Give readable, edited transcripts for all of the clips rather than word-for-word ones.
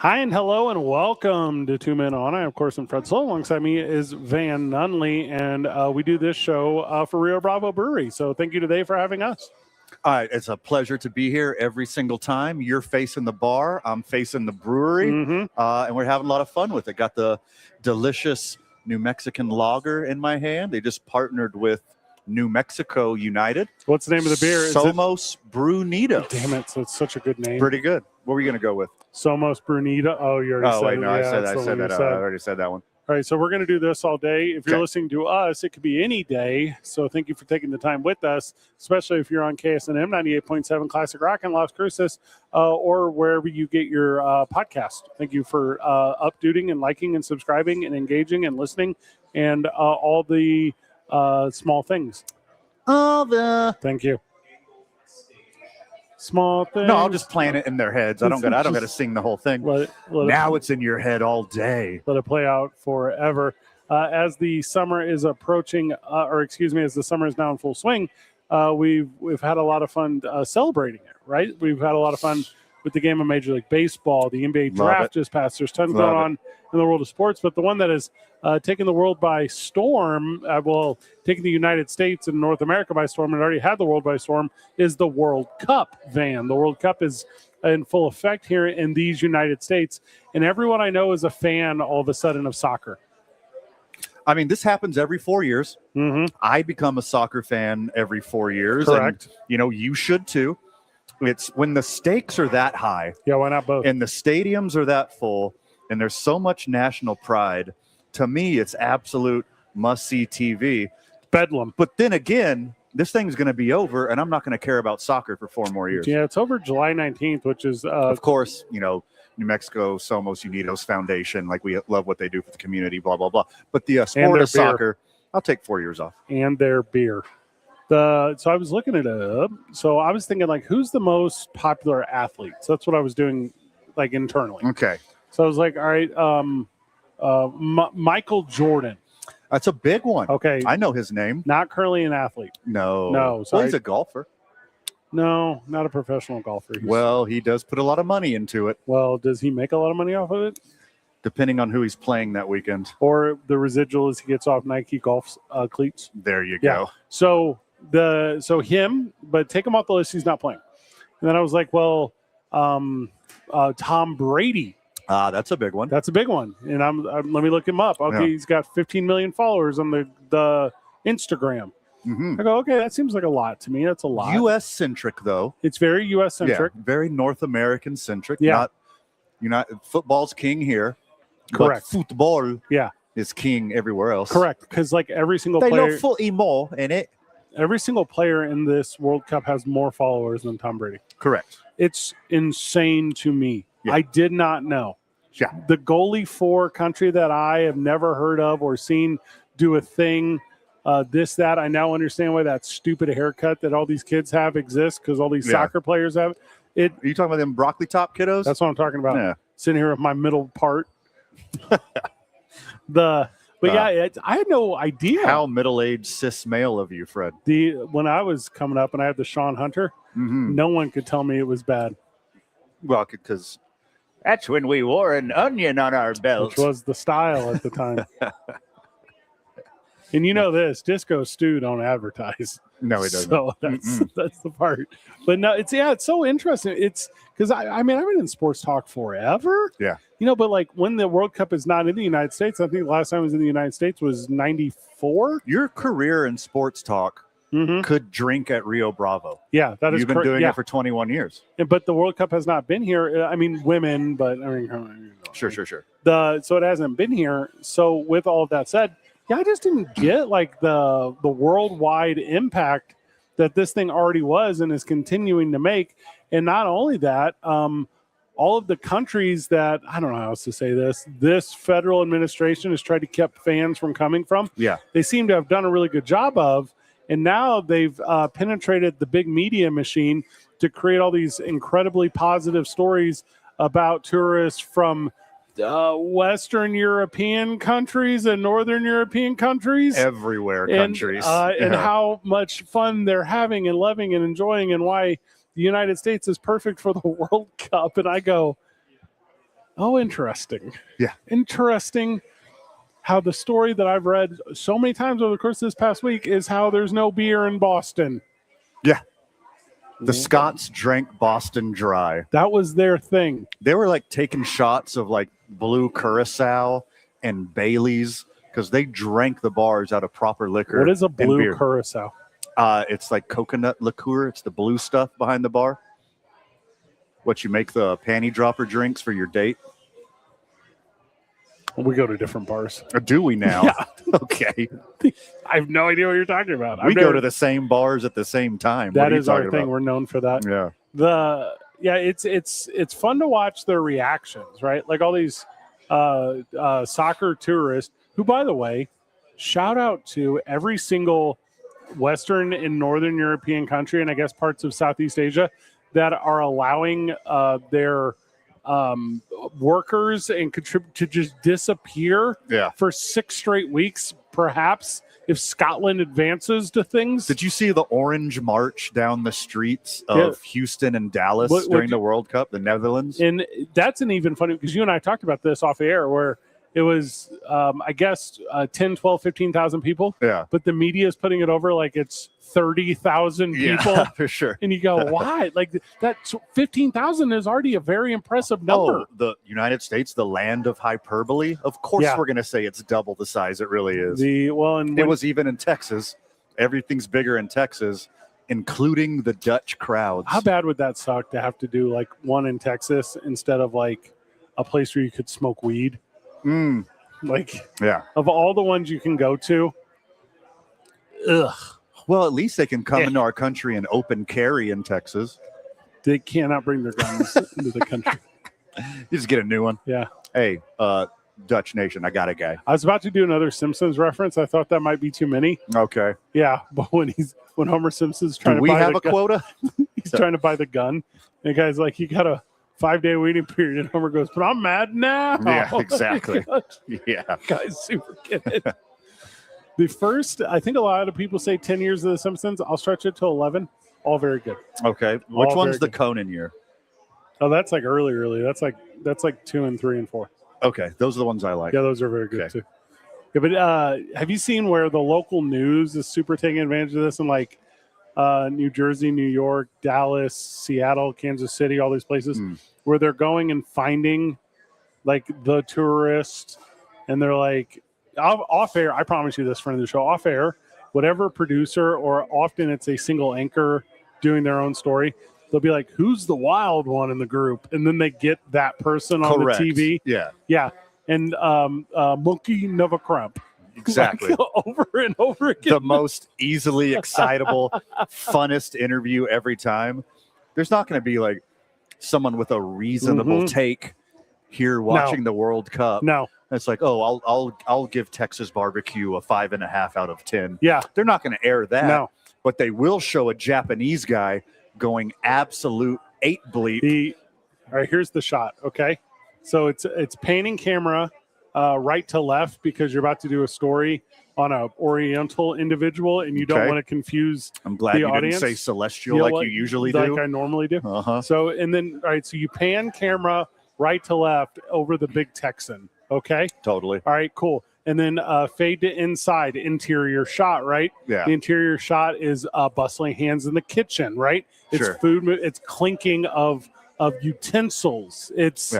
Hi and hello and welcome to Two Men On. I, of course, am Fred Slow. Alongside me is Van Nunley, and we do this show for Rio Bravo Brewery. So thank you today for having us. All right, it's a pleasure to be here every single time. You're facing the bar, I'm facing the brewery, and we're having a lot of fun with it. Got the delicious New Mexican lager in my hand. They just partnered with New Mexico United. What's the name of the beer? Somos Brunitos. Damn it, so it's such a good name. Pretty good. What were you going to go with? Somos Brunita. Oh, you already said wait, it. no, Yeah, I said that. I already said that one. All right, so we're going to do this all day. If you're Okay. listening to us, it could be any day. So thank you for taking the time with us, especially if you're on KSNM 98.7 Classic Rock in Las Cruces or wherever you get your podcast. Thank you for updating and liking and subscribing and engaging and listening and all the small things. Thank you. Small things. No, I'll just plant it in their heads. I don't got to sing the whole thing. Now it's in your head all day. Let it play out forever. As the summer is approaching, as the summer is now in full swing, we've had a lot of fun celebrating it, right? We've had a lot of fun with the game of Major League Baseball. The NBA draft just passed. There's tons going on in the world of sports, but the one that is taking the world by storm, taking the United States and North America by storm, and already had the world by storm, is the World Cup, Van. The World Cup is in full effect here in these United States, and everyone I know is a fan all of a sudden of soccer. I mean, this happens every 4 years. Mm-hmm. I become a soccer fan every 4 years. Correct. And, you should too. It's when the stakes are that high. Yeah, why not both? And the stadiums are that full, and there's so much national pride. To me, it's absolute must-see TV. Bedlam. But then again, this thing's going to be over, and I'm not going to care about soccer for 4 more years. Yeah, it's over July 19th, which is... of course, New Mexico Somos Unidos Foundation, like we love what they do for the community, blah, blah, blah. But the sport of soccer, I'll take 4 years off. And their beer. So I was looking it up. So I was thinking, who's the most popular athlete? So that's what I was doing, internally. Okay. So I was like, all right, Michael Jordan. That's a big one. Okay. I know his name. Not currently an athlete. No. Sorry. Well, he's a golfer. No, not a professional golfer. He does put a lot of money into it. Well, does he make a lot of money off of it? Depending on who he's playing that weekend. Or the residual is he gets off Nike golf cleats. There you go. So him, but take him off the list. He's not playing. And then I was like, well, Tom Brady. That's a big one. That's a big one. And let me look him up. Okay, He's got 15 million followers on the Instagram. Mm-hmm. I go, okay, that seems like a lot to me. That's a lot. U.S. centric though. It's very U.S. centric. Yeah, very North American centric. Yeah. Not football's king here. Correct. But football. Yeah. Is king everywhere else. Correct. Because every single they player. love footy more in it. Every single player in this World Cup has more followers than Tom Brady. Correct. It's insane to me. Yeah. I did not know. Yeah. The goalie for a country that I have never heard of or seen do a thing, that. I now understand why that stupid haircut that all these kids have exists, because all these soccer players have it. Are you talking about them broccoli top kiddos? That's what I'm talking about. Yeah. Sitting here with my middle part. I had no idea. How middle-aged cis male of you, Fred. When I was coming up and I had the Sean Hunter, no one could tell me it was bad. Well, because that's when we wore an onion on our belts. Which was the style at the time. And this, Disco Stew don't advertise. No, it doesn't. So that's the part. But no, it's so interesting. It's because I've been in sports talk forever. Yeah. But when the World Cup is not in the United States, I think the last time it was in the United States was 94. Your career in sports talk could drink at Rio Bravo. Yeah, that is. You've been doing it for 21 years. But the World Cup has not been here. I mean, women, but Sure. So it hasn't been here. So with all of that said, I just didn't get the worldwide impact that this thing already was and is continuing to make. And not only that, all of the countries that, I don't know how else to say this federal administration has tried to keep fans from coming from. Yeah. They seem to have done a really good job of. And now they've penetrated the big media machine to create all these incredibly positive stories about tourists from Western European countries and Northern European countries. Everywhere countries. And how much fun they're having and loving and enjoying, and why the United States is perfect for the World Cup. And I go, Oh, interesting. Yeah. Interesting how the story that I've read so many times over the course of this past week is how there's no beer in Boston. Yeah. The Scots drank Boston dry. That was their thing. They were like taking shots of like blue curacao and Bailey's because they drank the bars out of proper liquor. What is a and blue beer. curacao? It's like coconut liqueur. It's the blue stuff behind the bar. What you make the panty dropper drinks for your date. We go to different bars. Or do we now? Yeah. Okay. I have no idea what you're talking about. We go to the same bars at the same time. That What are you is our talking thing. about? We're known for that. Yeah. It's fun to watch their reactions, right? Like all these soccer tourists who, by the way, shout out to every single Western and Northern European country, and I guess parts of Southeast Asia, that are allowing their workers and contribute to just disappear for 6 straight weeks, perhaps, if Scotland advances to things. Did you see the orange march down the streets of Houston and Dallas during the World Cup, the Netherlands? And that's an even funny, because you and I talked about this off the air, where it was, I guess, 10, 12, 15,000 people. Yeah. But the media is putting it over like it's 30,000 people. Yeah, for sure. And you go, why? Like that 15,000 is already a very impressive number. Oh, the United States, the land of hyperbole. Of course, we're going to say it's double the size it really is. It was even in Texas. Everything's bigger in Texas, including the Dutch crowds. How bad would that suck to have to do like one in Texas instead of like a place where you could smoke weed? Like, of all the ones you can go to, well, at least they can come into our country and open carry in Texas. They cannot bring their guns into the country. You just get a new one. Yeah. Hey, Dutch Nation, I got a guy. I was about to do another Simpsons reference. I thought that might be too many. Okay. Yeah, but when Homer Simpson's trying to buy have a quota? He's trying to buy the gun. And the guy's like, you got a 5-day waiting period. And Homer goes, but I'm mad now. Yeah, exactly. Yeah. Guy's super kid. The first, I think a lot of people say 10 years of The Simpsons. I'll stretch it to 11. All very good. Okay. Which one's the Conan year? Oh, that's like early. That's like 2 and 3 and 4. Okay. Those are the ones I like. Yeah, those are very good too. Yeah, but have you seen where the local news is super taking advantage of this in like New Jersey, New York, Dallas, Seattle, Kansas City, all these places where they're going and finding like the tourist, and they're like off air. I promise you this, friend of the show, off air, whatever producer, or often it's a single anchor doing their own story. They'll be like, who's the wild one in the group? And then they get that person on the TV. Yeah. Yeah. And Monkey Never Crump. Exactly. Like, over and over again. The most easily excitable, funnest interview every time. There's not going to be like someone with a reasonable take here watching the World Cup. No. It's like, oh, I'll give Texas barbecue a 5.5 out of 10. Yeah. They're not going to air that. No. But they will show a Japanese guy going absolute 8 bleep. All right, here's the shot. Okay. So it's panning camera right to left because you're about to do a story on a Oriental individual and you don't want to confuse I'm glad you audience. didn't say celestial like you usually do. Like I normally do. Uh-huh. So, and then, all right, so you pan camera right to left over the big Texan. Okay. Totally. All right, cool. And then fade to inside, interior shot, right? Yeah. The interior shot is bustling hands in the kitchen, right? It's food, it's clinking of utensils. It's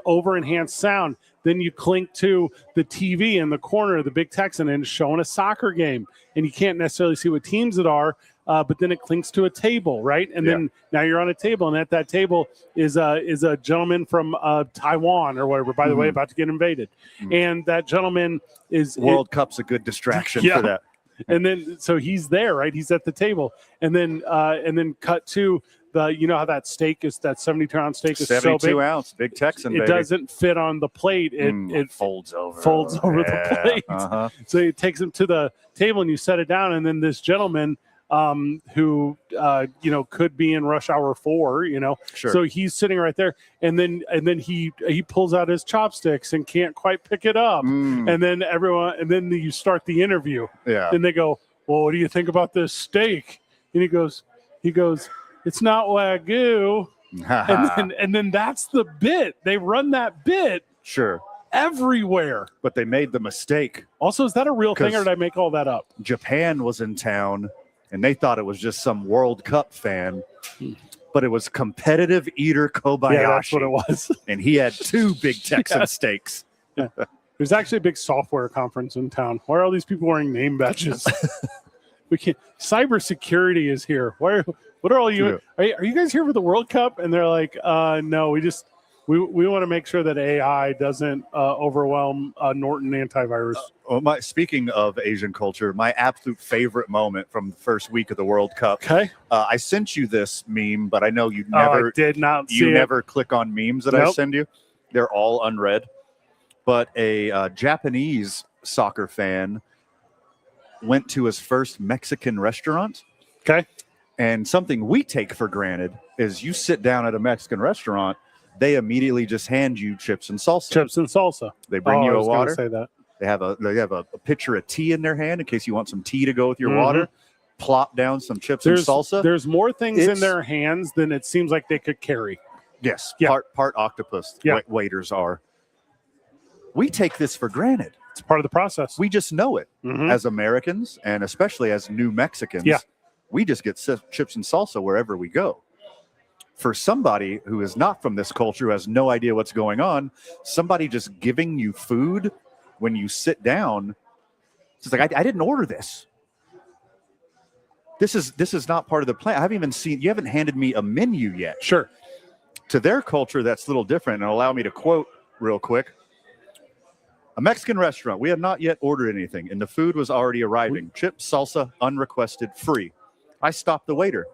over enhanced sound. Then you clink to the TV in the corner of the big Texan and it's showing a soccer game. And you can't necessarily see what teams it are, but then it clinks to a table, right? And then now you're on a table, and at that table is a gentleman from Taiwan or whatever, by the way, about to get invaded. And that gentleman is... World Cup's a good distraction for that. And then, so he's there, right? He's at the table. And then cut to the, you know how that steak is, that 72-ounce steak is so big. 72-ounce, big Texan, It doesn't fit on the plate. It folds over. Folds over the plate. So it takes him to the table and you set it down. And then this gentleman who, could be in rush hour 4, so he's sitting right there. And then he pulls out his chopsticks and can't quite pick it up. And then you start the interview. Yeah. And they go, well, what do you think about this steak? And he goes, it's not Wagyu. and then that's the bit. They run that bit Sure. everywhere. But they made the mistake. Also, is that a real thing, or did I make all that up? Japan was in town, and they thought it was just some World Cup fan, but it was competitive eater Kobayashi. Yeah, that's what it was. And he had 2 big Texan steaks. Yeah. There's actually a big software conference in town. Why are all these people wearing name badges? We can't. Cybersecurity is here. What are all you? Are you guys here for the World Cup? And they're like, no, we want to make sure that AI doesn't overwhelm Norton antivirus. Speaking of Asian culture, my absolute favorite moment from the first week of the World Cup. Okay. I sent you this meme, but I know you never I did not see you it. never click on memes that I send you. They're all unread. But a Japanese soccer fan went to his first Mexican restaurant. Okay. And something we take for granted is you sit down at a Mexican restaurant, they immediately just hand you chips and salsa. Chips and salsa. They bring you I a was gonna water. say that. They have a pitcher of tea in their hand in case you want some tea to go with your water. Plop down some chips and salsa. There's more things in their hands than it seems like they could carry. Yes, Yeah. part octopus. Yeah. Waiters are. We take this for granted. It's part of the process. We just know it Mhm. as Americans, and especially as New Mexicans. Yeah. We just get chips and salsa wherever we go. For somebody who is not from this culture, who has no idea what's going on, somebody just giving you food when you sit down, it's like, I didn't order this. This is not part of the plan. I haven't even seen, you haven't handed me a menu yet. Sure. To their culture, that's a little different. And allow me to quote real quick. A Mexican restaurant. We had not yet ordered anything, and the food was already arriving. Chips, salsa, unrequested, free. I stopped the waiter.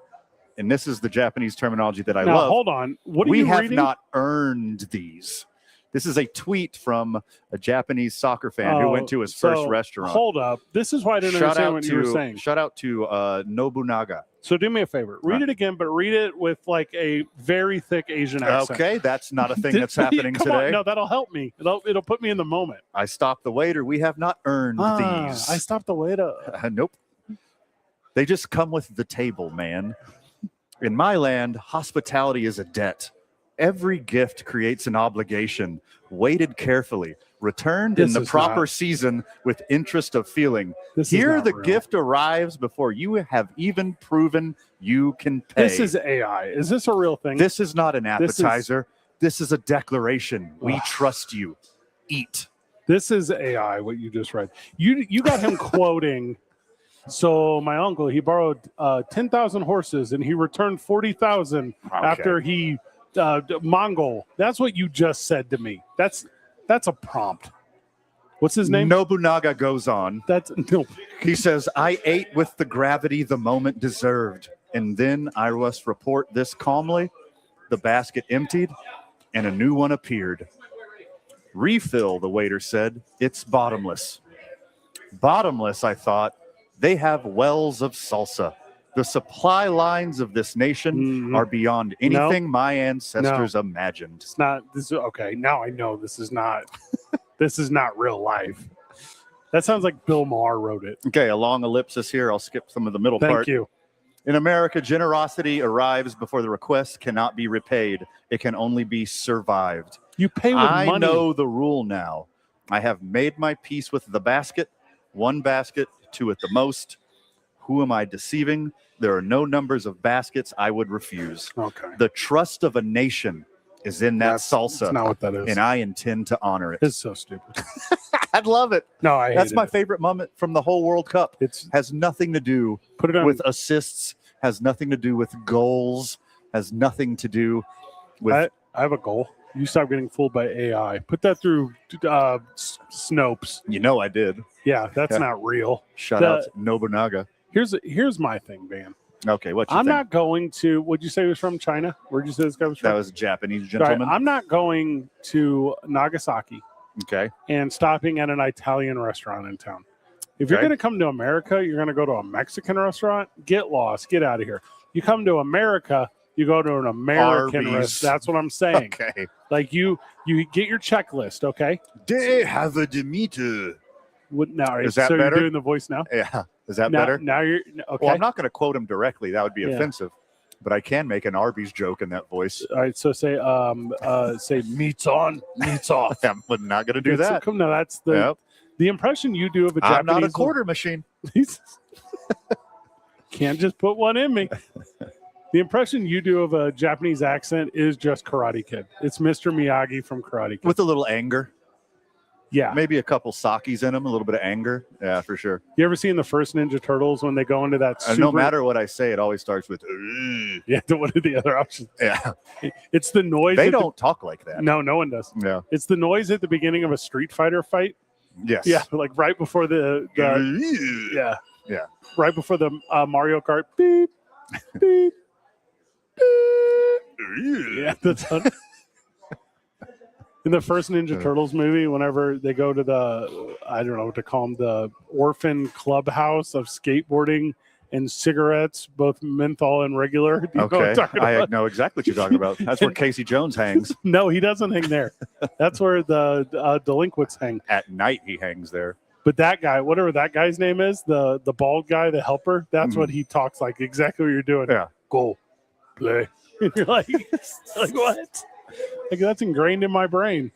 And this is the Japanese terminology that I Now, love. hold on. What are We you have reading? not earned these. This is a tweet from a Japanese soccer fan who went to his first restaurant. Hold up. This is why I didn't understand what you were saying. Shout out to Nobunaga. So do me a favor. Read it again, but read it with like a very thick Asian accent. Okay, that's not a thing that's happening Come today. on. No, that'll help me. It'll put me in the moment. I stopped the waiter. We have not earned these. I stopped the waiter. Nope. They just come with the table, man. In my land, hospitality is a debt. Every gift creates an obligation, weighted carefully, returned in the proper season with interest of feeling. Here, the gift arrives before you have even proven you can pay. This is AI. Is this a real thing? This is not an appetizer. This is a declaration. We trust you. Eat. This is AI, what you just read. You got him quoting. So my uncle, he borrowed 10,000 horses and he returned 40,000 after he Mongol. That's what you just said to me. That's a prompt. What's his name? Nobunaga goes on. No. He says, I ate with the gravity the moment deserved, and then I must report this calmly. The basket emptied, and a new one appeared. Refill, the waiter said. It's bottomless. Bottomless, I thought. They have wells of salsa. The supply lines of this nation are beyond anything my ancestors imagined. It's not. This is okay. Now I know this is not. This is not real life. That sounds like Bill Maher wrote it. Okay, a long ellipsis here. I'll skip some of the middle part. Thank you. In America, generosity arrives before the request cannot be repaid. It can only be survived. You pay with money. I know the rule now. I have made my peace with the basket. One basket, two at the most. Who am I deceiving? There are no numbers of baskets I would refuse. Okay. The trust of a nation is in that salsa. That's not what that is. And I intend to honor it. It's so stupid. I'd love it. No, That's my favorite moment from the whole World Cup. It's has nothing to do with assists, has nothing to do with goals, has nothing to do with. I have a goal. You stop getting fooled by AI. Put that through Snopes. You know I did. Yeah, that's not real. Shout out to Nobunaga. Here's my thing, Van. Okay, what you I'm think? not going to. What'd you say he was from? China? Where'd you say this guy was from? That was a Japanese gentleman. Right, I'm not going to Nagasaki. Okay. And stopping at an Italian restaurant in town. If you're going to come to America, you're going to go to a Mexican restaurant. Get lost. Get out of here. You come to America, you go to an American restaurant. That's what I'm saying. Okay. Like you get your checklist. Okay. They have a Demeter. Now, is that so better? You're doing the voice now? Yeah. Is that better? Now you're okay. Well, I'm not going to quote him directly. That would be offensive. but I can make an Arby's joke in that voice. All right, so say meats on, meats off. I'm not going to do that. No, that's the impression you do of a Japanese. I'm not a quarter machine. Can't just put one in me. The impression you do of a Japanese accent is just Karate Kid. It's Mr. Miyagi from Karate Kid. With a little anger. Yeah. Maybe a couple sakis in them, a little bit of anger. Yeah, for sure. You ever seen the first Ninja Turtles when they go into that super... No matter what I say, it always starts with... Yeah, what are the other options? Yeah. It's the noise... They don't talk like that. No one does. Yeah. It's the noise at the beginning of a Street Fighter fight. Yes. Yeah, like right before the yeah. Yeah. Right before the Mario Kart. Beep, beep, beep. Yeah, that's in the first Ninja Turtles movie, whenever they go to the, I don't know what to call them, the orphan clubhouse of skateboarding and cigarettes, both menthol and regular. Do you know what I'm talking about? I know exactly what you're talking about. That's where Casey Jones hangs. No, he doesn't hang there. That's where the delinquents hang. At night, he hangs there. But that guy, whatever that guy's name is, the bald guy, the helper, that's what he talks like. Exactly what you're doing. Yeah. Go, play. You're like what? Like that's ingrained in my brain.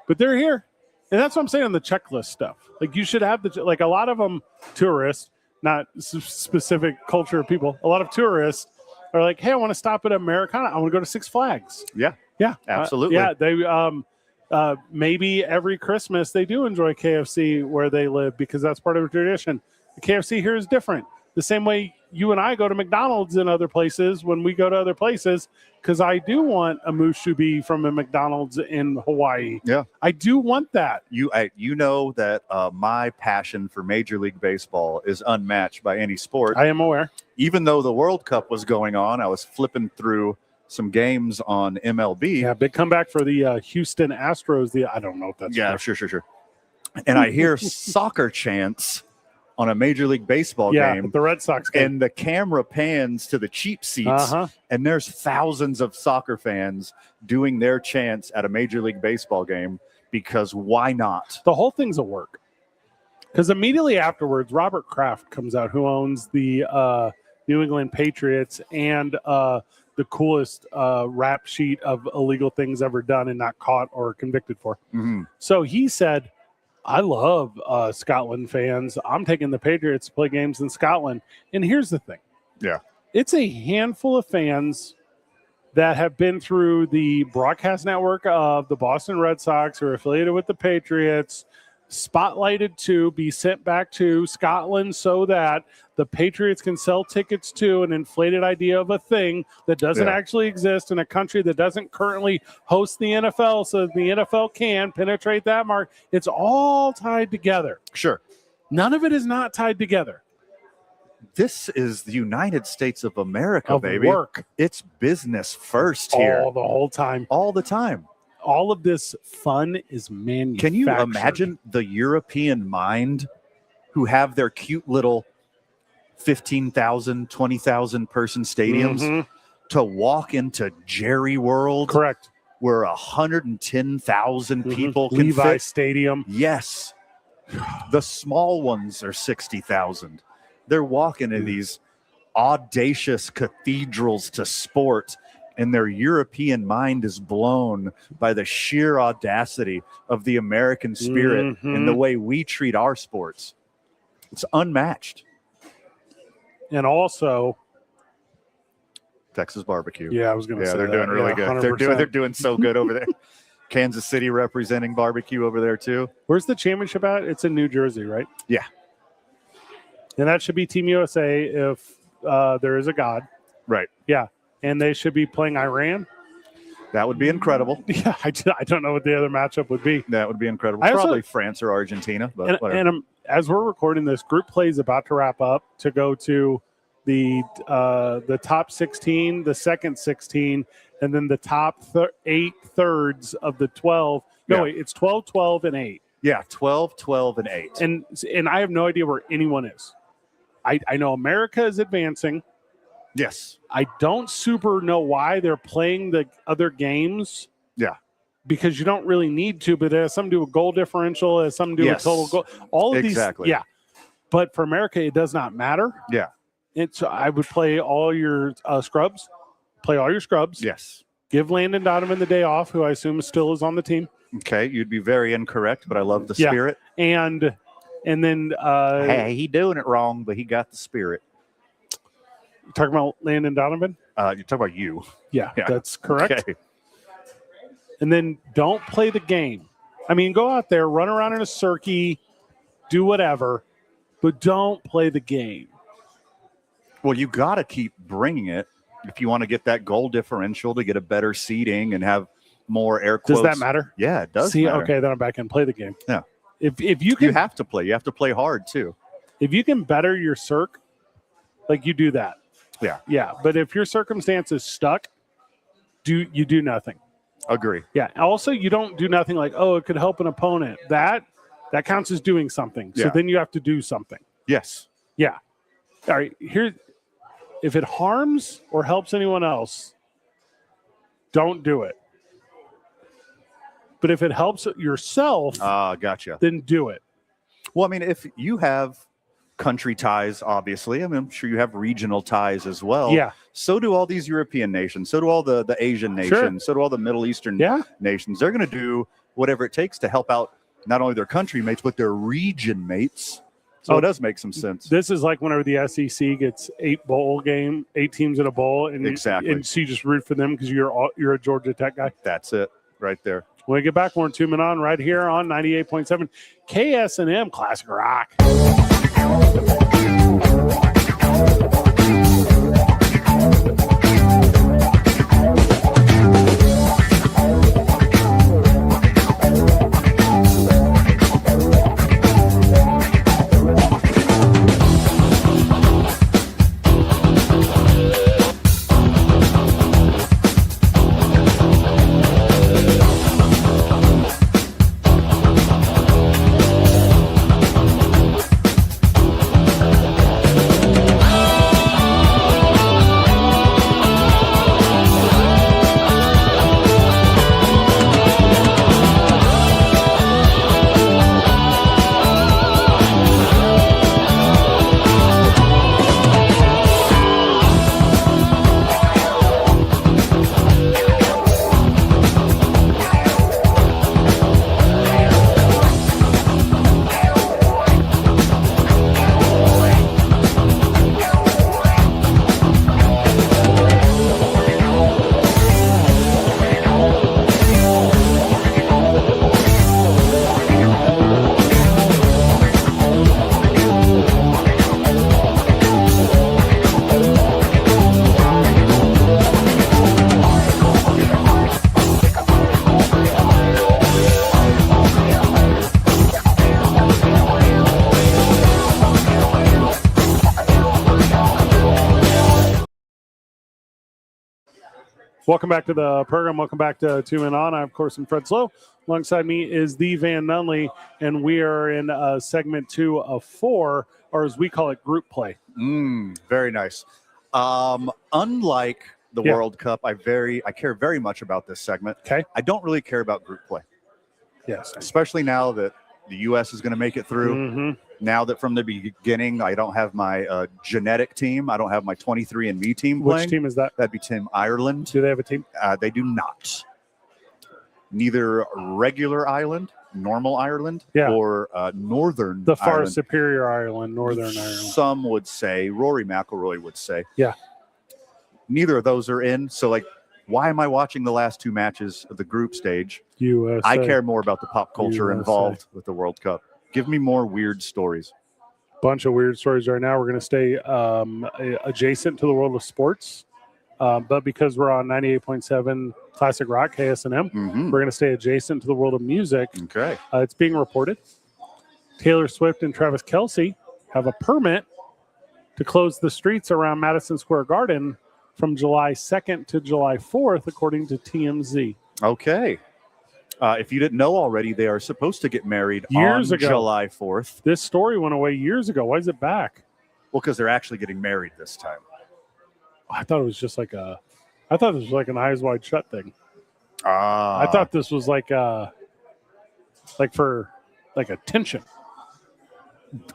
But they're here. And that's what I'm saying on the checklist stuff. Like you should have like a lot of them tourists, not specific culture of people. A lot of tourists are like, hey, I want to stop at Americana. I want to go to Six Flags. Yeah. Yeah. Absolutely. Yeah. They maybe every Christmas they do enjoy KFC where they live because that's part of the tradition. The KFC here is different. The same way you and I go to McDonald's in other places when we go to other places, because I do want a mushubi from a McDonald's in Hawaii. Yeah. I do want that. You know that my passion for Major League Baseball is unmatched by any sport. I am aware. Even though the World Cup was going on, I was flipping through some games on MLB. Yeah, big comeback for the Houston Astros. I don't know if that's true. Sure. And I hear soccer chants on a Major League Baseball game. The Red Sox game. And the camera pans to the cheap seats, and there's thousands of soccer fans doing their chants at a Major League Baseball game because why not? The whole thing's a work. Because immediately afterwards, Robert Kraft comes out, who owns the New England Patriots and the coolest rap sheet of illegal things ever done and not caught or convicted for. Mm-hmm. So he said, I love Scotland fans. I'm taking the Patriots to play games in Scotland. And here's the thing. Yeah. It's a handful of fans that have been through the broadcast network of the Boston Red Sox, who are affiliated with the Patriots, spotlighted to be sent back to Scotland so that the Patriots can sell tickets to an inflated idea of a thing that doesn't actually exist in a country that doesn't currently host the NFL, so that the NFL can penetrate that mark. It's all tied together. Sure. None of it is not tied together. This is the United States of America, baby. Work. It's business first here. The whole time. All the time. All of this fun is manufactured. Can you imagine the European mind who have their cute little 15,000, 20,000 person stadiums to walk into Jerry World? Correct. Where 110,000 people can Levi fit? Stadium. Yes. The small ones are 60,000. They're walking in these audacious cathedrals to sport, and their European mind is blown by the sheer audacity of the American spirit and the way we treat our sports. It's unmatched. And also Texas barbecue. Yeah, I was going to say they're doing really good. They're doing so good over there. Kansas City representing barbecue over there too. Where's the championship at? It's in New Jersey, right? Yeah. And that should be Team USA if there is a God. Right. Yeah. And they should be playing Iran. That would be incredible. Yeah, I don't know what the other matchup would be. That would be incredible. Probably France or Argentina. But and as we're recording this, group play is about to wrap up to go to the top 16, the second 16, and then the top 8 thirds of the 12. No, wait, it's 12, 12, and 8. Yeah, 12, 12, and 8. And I have no idea where anyone is. I know America is advancing. Yes. I don't super know why they're playing the other games. Yeah. Because you don't really need to, but it has something to do with goal differential, it has something to do with total goal. All of these. Yeah. But for America, it does not matter. Yeah. So I would play all your scrubs. Play all your scrubs. Yes. Give Landon Donovan the day off, who I assume still is on the team. Okay, you'd be very incorrect, but I love the Yeah. spirit. And then Hey, he doing it wrong, but he got the spirit. talking about Landon Donovan. You're talking about you. Yeah, Yeah. that's correct. Okay. And then don't play the game. I mean, go out there, run around in a circuit, do whatever, but don't play the game. Well, you got to keep bringing it if you want to get that goal differential to get a better seating and have more air quotes. Does that matter? Yeah, it does. See, matter. okay, then I'm back in. Play the game. Yeah. If you can, You have to play. You have to play hard too. if you can better your circ, like you do that. Yeah. Yeah. But if your circumstance is stuck, you do nothing. Agree. Yeah. Also, you don't do nothing like, oh, it could help an opponent. That counts as doing something. So Yeah. then you have to do something. Yes. Yeah. All right. Here, if it harms or helps anyone else, don't do it. But if it helps yourself, Gotcha. then do it. Well, I mean, if you have country ties, obviously, I mean, I'm sure you have regional ties as well. Yeah. So do all these European nations. So do all the Asian nations. Sure. So do all the Middle Eastern Yeah. nations. They're going to do whatever it takes to help out not only their country mates, but their region mates. So it does make some sense. This is like whenever the SEC gets 8 teams in a bowl, and Exactly. and so you just root for them because you're a Georgia Tech guy. That's it right there. When we get back, we're in 2 Men On right here on 98.7 KSNM Classic Rock. Welcome back to the program. Welcome back to 2 Men On. I, of course, am Fred Slow. Alongside me is the Van Nunley, and we are in segment 2 of 4, or as we call it, group play. Very nice. Unlike the World Cup, I care very much about this segment. Okay. I don't really care about group play. Yes. Especially now that the U.S. is going to make it through. Mm-hmm. Now that from the beginning, I don't have my genetic team. I don't have my 23andMe team Which playing. team is that? That'd be Team Ireland. Do they have a team? They do not. Neither regular Ireland, normal Ireland, or Northern The far Ireland. superior Ireland, Northern Ireland. Some would say, Rory McIlroy would say. Yeah. Neither of those are in. So, like, why am I watching the last 2 matches of the group stage? USA. I care more about the pop culture USA. involved with the World Cup. Give me more weird stories. Bunch of weird stories right now. We're going to stay adjacent to the world of sports. But because we're on 98.7 Classic Rock, KSNM, we're going to stay adjacent to the world of music. Okay. It's being reported Taylor Swift and Travis Kelce have a permit to close the streets around Madison Square Garden from July 2nd to July 4th, according to TMZ. Okay. If you didn't know already, they are supposed to get married Years on ago. July 4th. This story went away years ago. Why is it back? Well, because they're actually getting married this time. I thought it was just like I thought this was like an eyes wide shut thing. I I thought this was like for attention.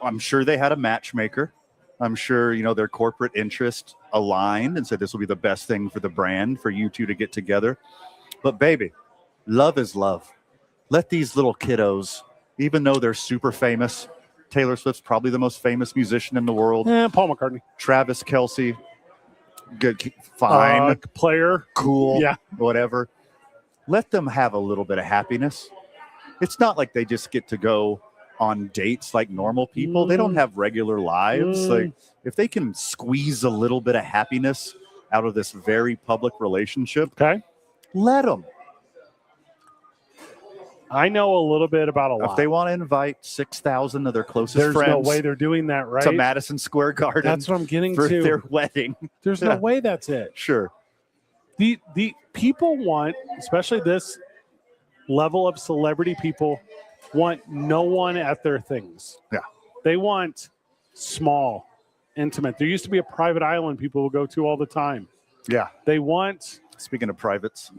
I'm sure they had a matchmaker. I'm sure, their corporate interest aligned and said this will be the best thing for the brand for you two to get together. But baby, love is love. Let these little kiddos, even though they're super famous, Taylor Swift's probably the most famous musician in the world. Paul McCartney. Travis Kelce, good, fine, player, cool, yeah, whatever. Let them have a little bit of happiness. It's not like they just get to go on dates like normal people. They don't have regular lives. Like, if they can squeeze a little bit of happiness out of this very public relationship, okay, let them. I know a little bit about a lot. If they want to invite 6,000 of their closest There's friends, no way they're doing that, right? To Madison Square Garden. That's what I'm getting for to. their wedding. There's no way that's it. Sure. The people want, especially this level of celebrity people, want no one at their things. Yeah. They want small, intimate. There used to be a private island people will go to all the time. Yeah. They want, speaking of privates,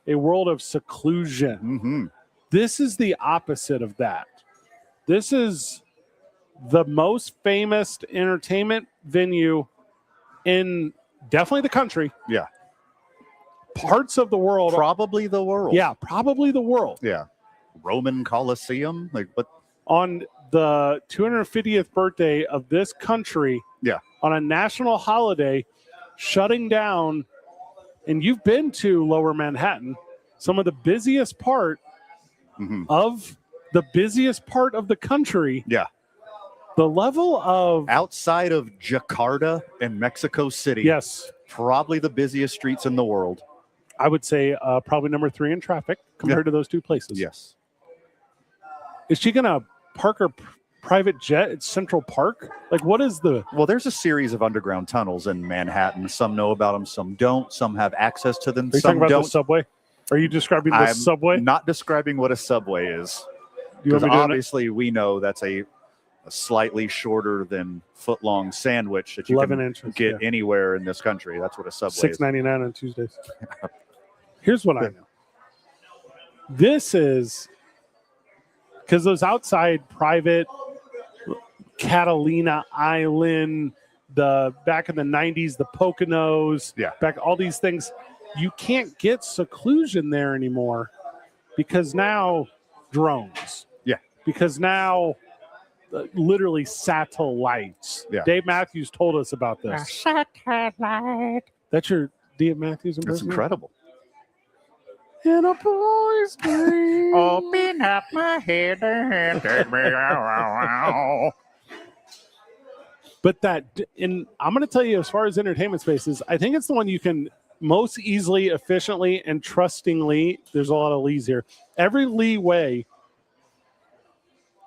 a world of seclusion. Mm-hmm. This is the opposite of that. This is the most famous entertainment venue in definitely the country. Yeah. Parts of the world. Probably the world. Yeah, probably the world. Yeah. Roman Colosseum. But on the 250th birthday of this country, on a national holiday, shutting down, and you've been to Lower Manhattan, some of the busiest part of the country. Yeah. The level of outside of Jakarta and Mexico City. Yes. Probably the busiest streets in the world. I would say probably number 3 in traffic compared to those two places. Yes. Is she going to park her private jet at Central Park? Like, what is the... Well, there's a series of underground tunnels in Manhattan. Some know about them, some don't. Some have access to them, Are you some talking about don't. the subway? Are you describing the subway? I'm not describing what a subway is. You want Because me doing it? obviously we know that's a slightly shorter than foot-long sandwich that you 11 can inches, get anywhere in this country. That's what a subway is. $6.99 on Tuesdays. Here's what I know. This is because those outside private Catalina Island, the back in the 90s, the Poconos, back all these things, you can't get seclusion there anymore because now drones. Yeah. Because now literally satellites. Yeah. Dave Matthews told us about this. A satellite. That's your Dave Matthews That's impersonation? incredible. In a boy's dream. Open up my head and take me out. But I'm going to tell you, as far as entertainment spaces, I think it's the one you can most easily, efficiently, and trustingly, there's a lot of Lees here, every leeway,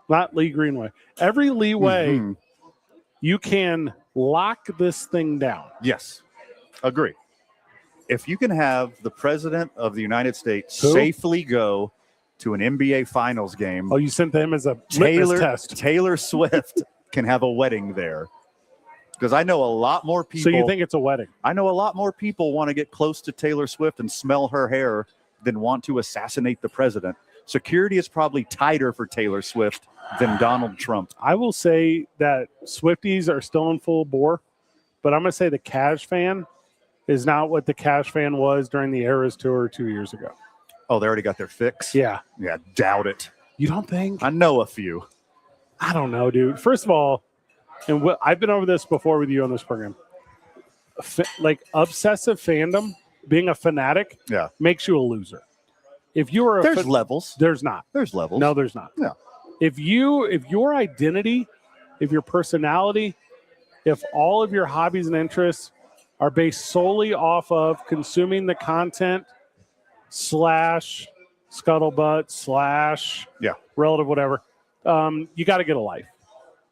not Lee Greenway, every leeway, you can lock this thing down. Yes. Agree. If you can have the president of the United States Who? safely go to an NBA Finals game. Oh, you sent them as a litmus test. Taylor Swift can have a wedding there. Because I know a lot more people. So you think it's a wedding? I know a lot more people want to get close to Taylor Swift and smell her hair than want to assassinate the president. Security is probably tighter for Taylor Swift than Donald Trump. I will say that Swifties are still in full bore, but I'm going to say the Cash fan is not what the Cash fan was during the Eras Tour 2 years ago. Oh, they already got their fix? Yeah. Yeah, doubt it. You don't think? I know a few. I don't know, dude. First of all, and I've been over this before with you on this program, like obsessive fandom, being a fanatic, makes you a loser. If you are there's levels. There's not. There's levels. No, there's not. Yeah. If your identity, if your personality, if all of your hobbies and interests are based solely off of consuming the content / scuttlebutt / relative whatever, you got to get a life.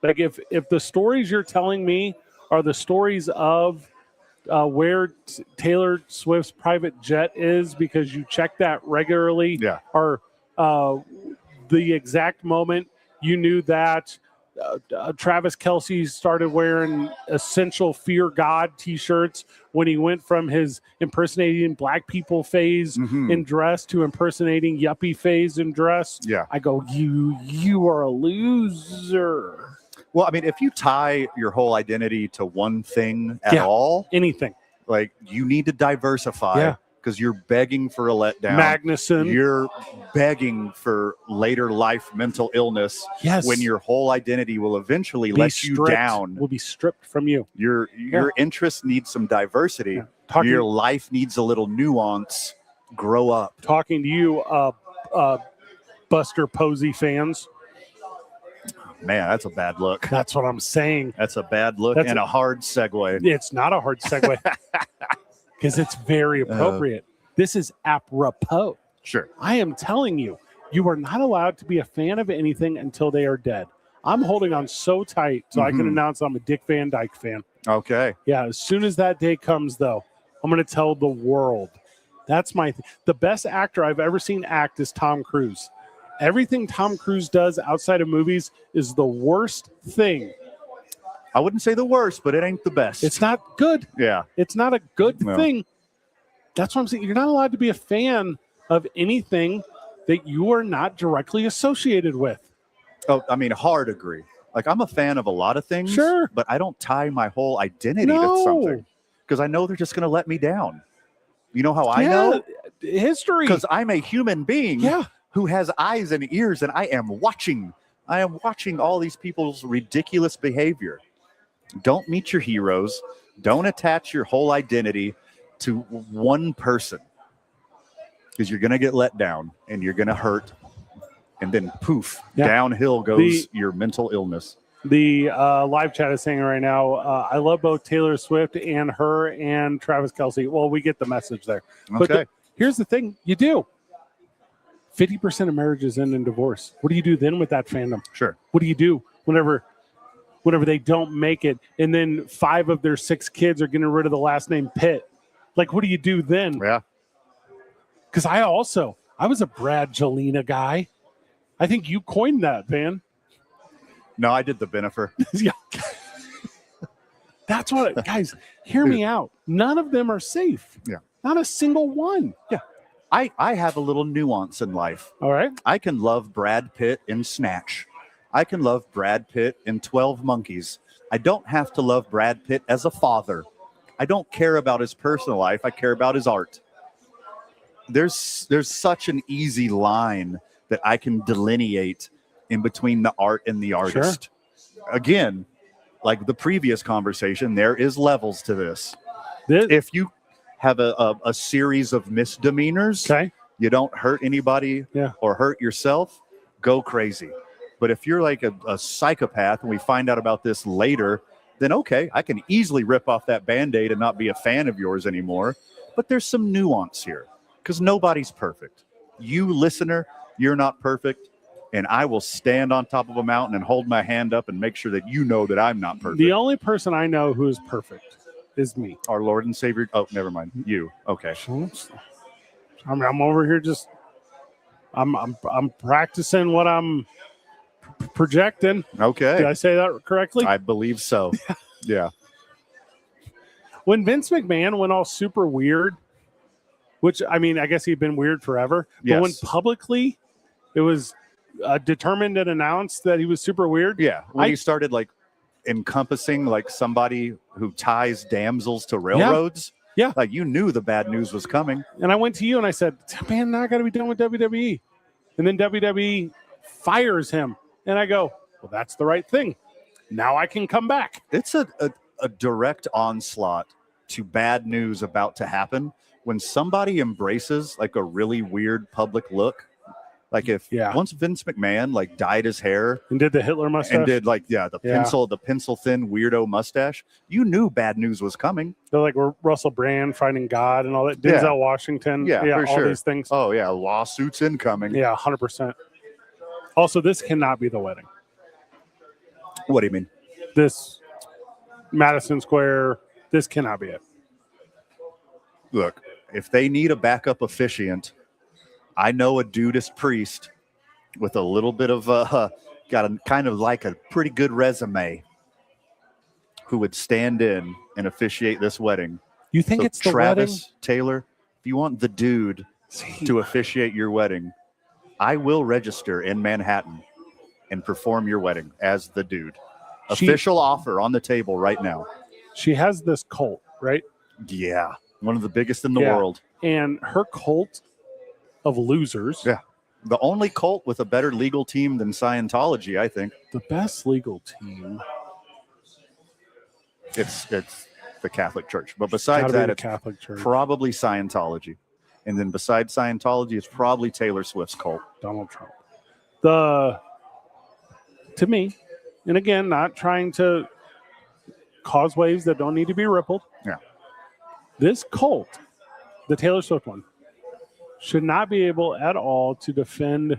Like if the stories you're telling me are the stories of where Taylor Swift's private jet is because you check that regularly, or the exact moment you knew that Travis Kelce started wearing essential Fear God t-shirts when he went from his impersonating black people phase in dress to impersonating yuppie phase in dress. Yeah. I go, you are a loser. Well, I mean, if you tie your whole identity to one thing at Yeah. all, Anything. like you need to diversify Yeah. because you're begging for a letdown. Magnuson. You're begging for later life mental illness Yes. when your whole identity will eventually Be let you stripped. down. Will be stripped from you. Your interests need some diversity. Yeah. Your life needs a little nuance. Grow up. Talking to you, Buster Posey fans. Man, that's a bad look. That's what I'm saying. That's a bad look and a hard segue. It's not a hard segue because it's very appropriate. This is apropos. Sure. I am telling you, you are not allowed to be a fan of anything until they are dead. I'm holding on so tight so I can announce I'm a Dick Van Dyke fan. Okay. Yeah, as soon as that day comes, though, I'm going to tell the world. That's the best actor I've ever seen act is Tom Cruise. Everything Tom Cruise does outside of movies is the worst thing. I wouldn't say the worst, but it ain't the best. It's not good. Yeah. It's not a good thing. That's what I'm saying. You're not allowed to be a fan of anything that you are not directly associated with. Oh, I mean, hard agree. Like, I'm a fan of a lot of things, Sure, but I don't tie my whole identity to something because I know they're just going to let me down. You know how I know? History. Because I'm a human being Yeah. who has eyes and ears, and I am watching. I am watching all these people's ridiculous behavior. Don't meet your heroes. Don't attach your whole identity to one person because you're going to get let down and you're going to hurt. And then poof, downhill goes your mental illness. The live chat is saying right now, I love both Taylor Swift and her and Travis Kelce. Well, we get the message there. Okay. But here's the thing. You do. 50% of marriages end in divorce. What do you do then with that fandom? Sure. What do you do whenever they don't make it and then 5 of their 6 kids are getting rid of the last name Pitt? Like, what do you do then? Yeah. Because I was a Brad Jelena guy. I think you coined that, Van. No, I did the Benifer. Yeah. That's what, guys, hear me out. None of them are safe. Yeah. Not a single one. Yeah. I have a little nuance in life. All right. I can love Brad Pitt in Snatch. I can love Brad Pitt in 12 Monkeys. I don't have to love Brad Pitt as a father. I don't care about his personal life. I care about his art. There's such an easy line that I can delineate in between the art and the artist. Sure. Again, like the previous conversation, there is levels to this. If you have a series of misdemeanors, you don't hurt anybody or hurt yourself, go crazy. But if you're like a psychopath and we find out about this later, then okay, I can easily rip off that Band-Aid and not be a fan of yours anymore. But there's some nuance here because nobody's perfect. You, listener, you're not perfect. And I will stand on top of a mountain and hold my hand up and make sure that you know that I'm not perfect. The only person I know who is perfect is me. Our Lord and Savior. Oh, never mind. You. Okay. I'm over here just I'm practicing what I'm projecting. Okay. Did I say that correctly? I believe so. Yeah. When Vince McMahon went all super weird, which, I mean, I guess he'd been weird forever. But when publicly it was determined and announced that he was super weird. Yeah. When he started like encompassing like somebody who ties damsels to railroads. Yeah. Like you knew the bad news was coming. And I went to you and I said, man, now I got to be done with WWE. And then WWE fires him. And I go, well, that's the right thing. Now I can come back. It's a direct onslaught to bad news about to happen when somebody embraces like a really weird public look. Like if once Vince McMahon like dyed his hair and did the Hitler mustache and did like the pencil thin weirdo mustache, you knew bad news was coming. They're like Russell Brand fighting God and all that. Denzel Washington, for all sure. These things. Oh yeah, lawsuits incoming. Yeah, 100%. Also, this cannot be the wedding. What do you mean? This Madison Square. This cannot be it. Look, if they need a backup officiant. I know a dudist priest with a little bit of got a kind of like a pretty good resume who would stand in and officiate this wedding. You think it's the Travis wedding? Taylor, if you want the dude to officiate your wedding, I will register in Manhattan and perform your wedding as the dude. Official offer on the table right now. She has this cult, right? Yeah. One of the biggest in the Yeah. world. And her cult of losers. Yeah. The only cult with a better legal team than Scientology, I think. The best legal team. It's the Catholic Church. But Gotta besides be that, the it's Catholic Church. probably Scientology. And then besides Scientology, it's probably Taylor Swift's cult. Donald Trump. To me, and again, not trying to cause waves that don't need to be rippled. Yeah. This cult, the Taylor Swift one, should not be able at all to defend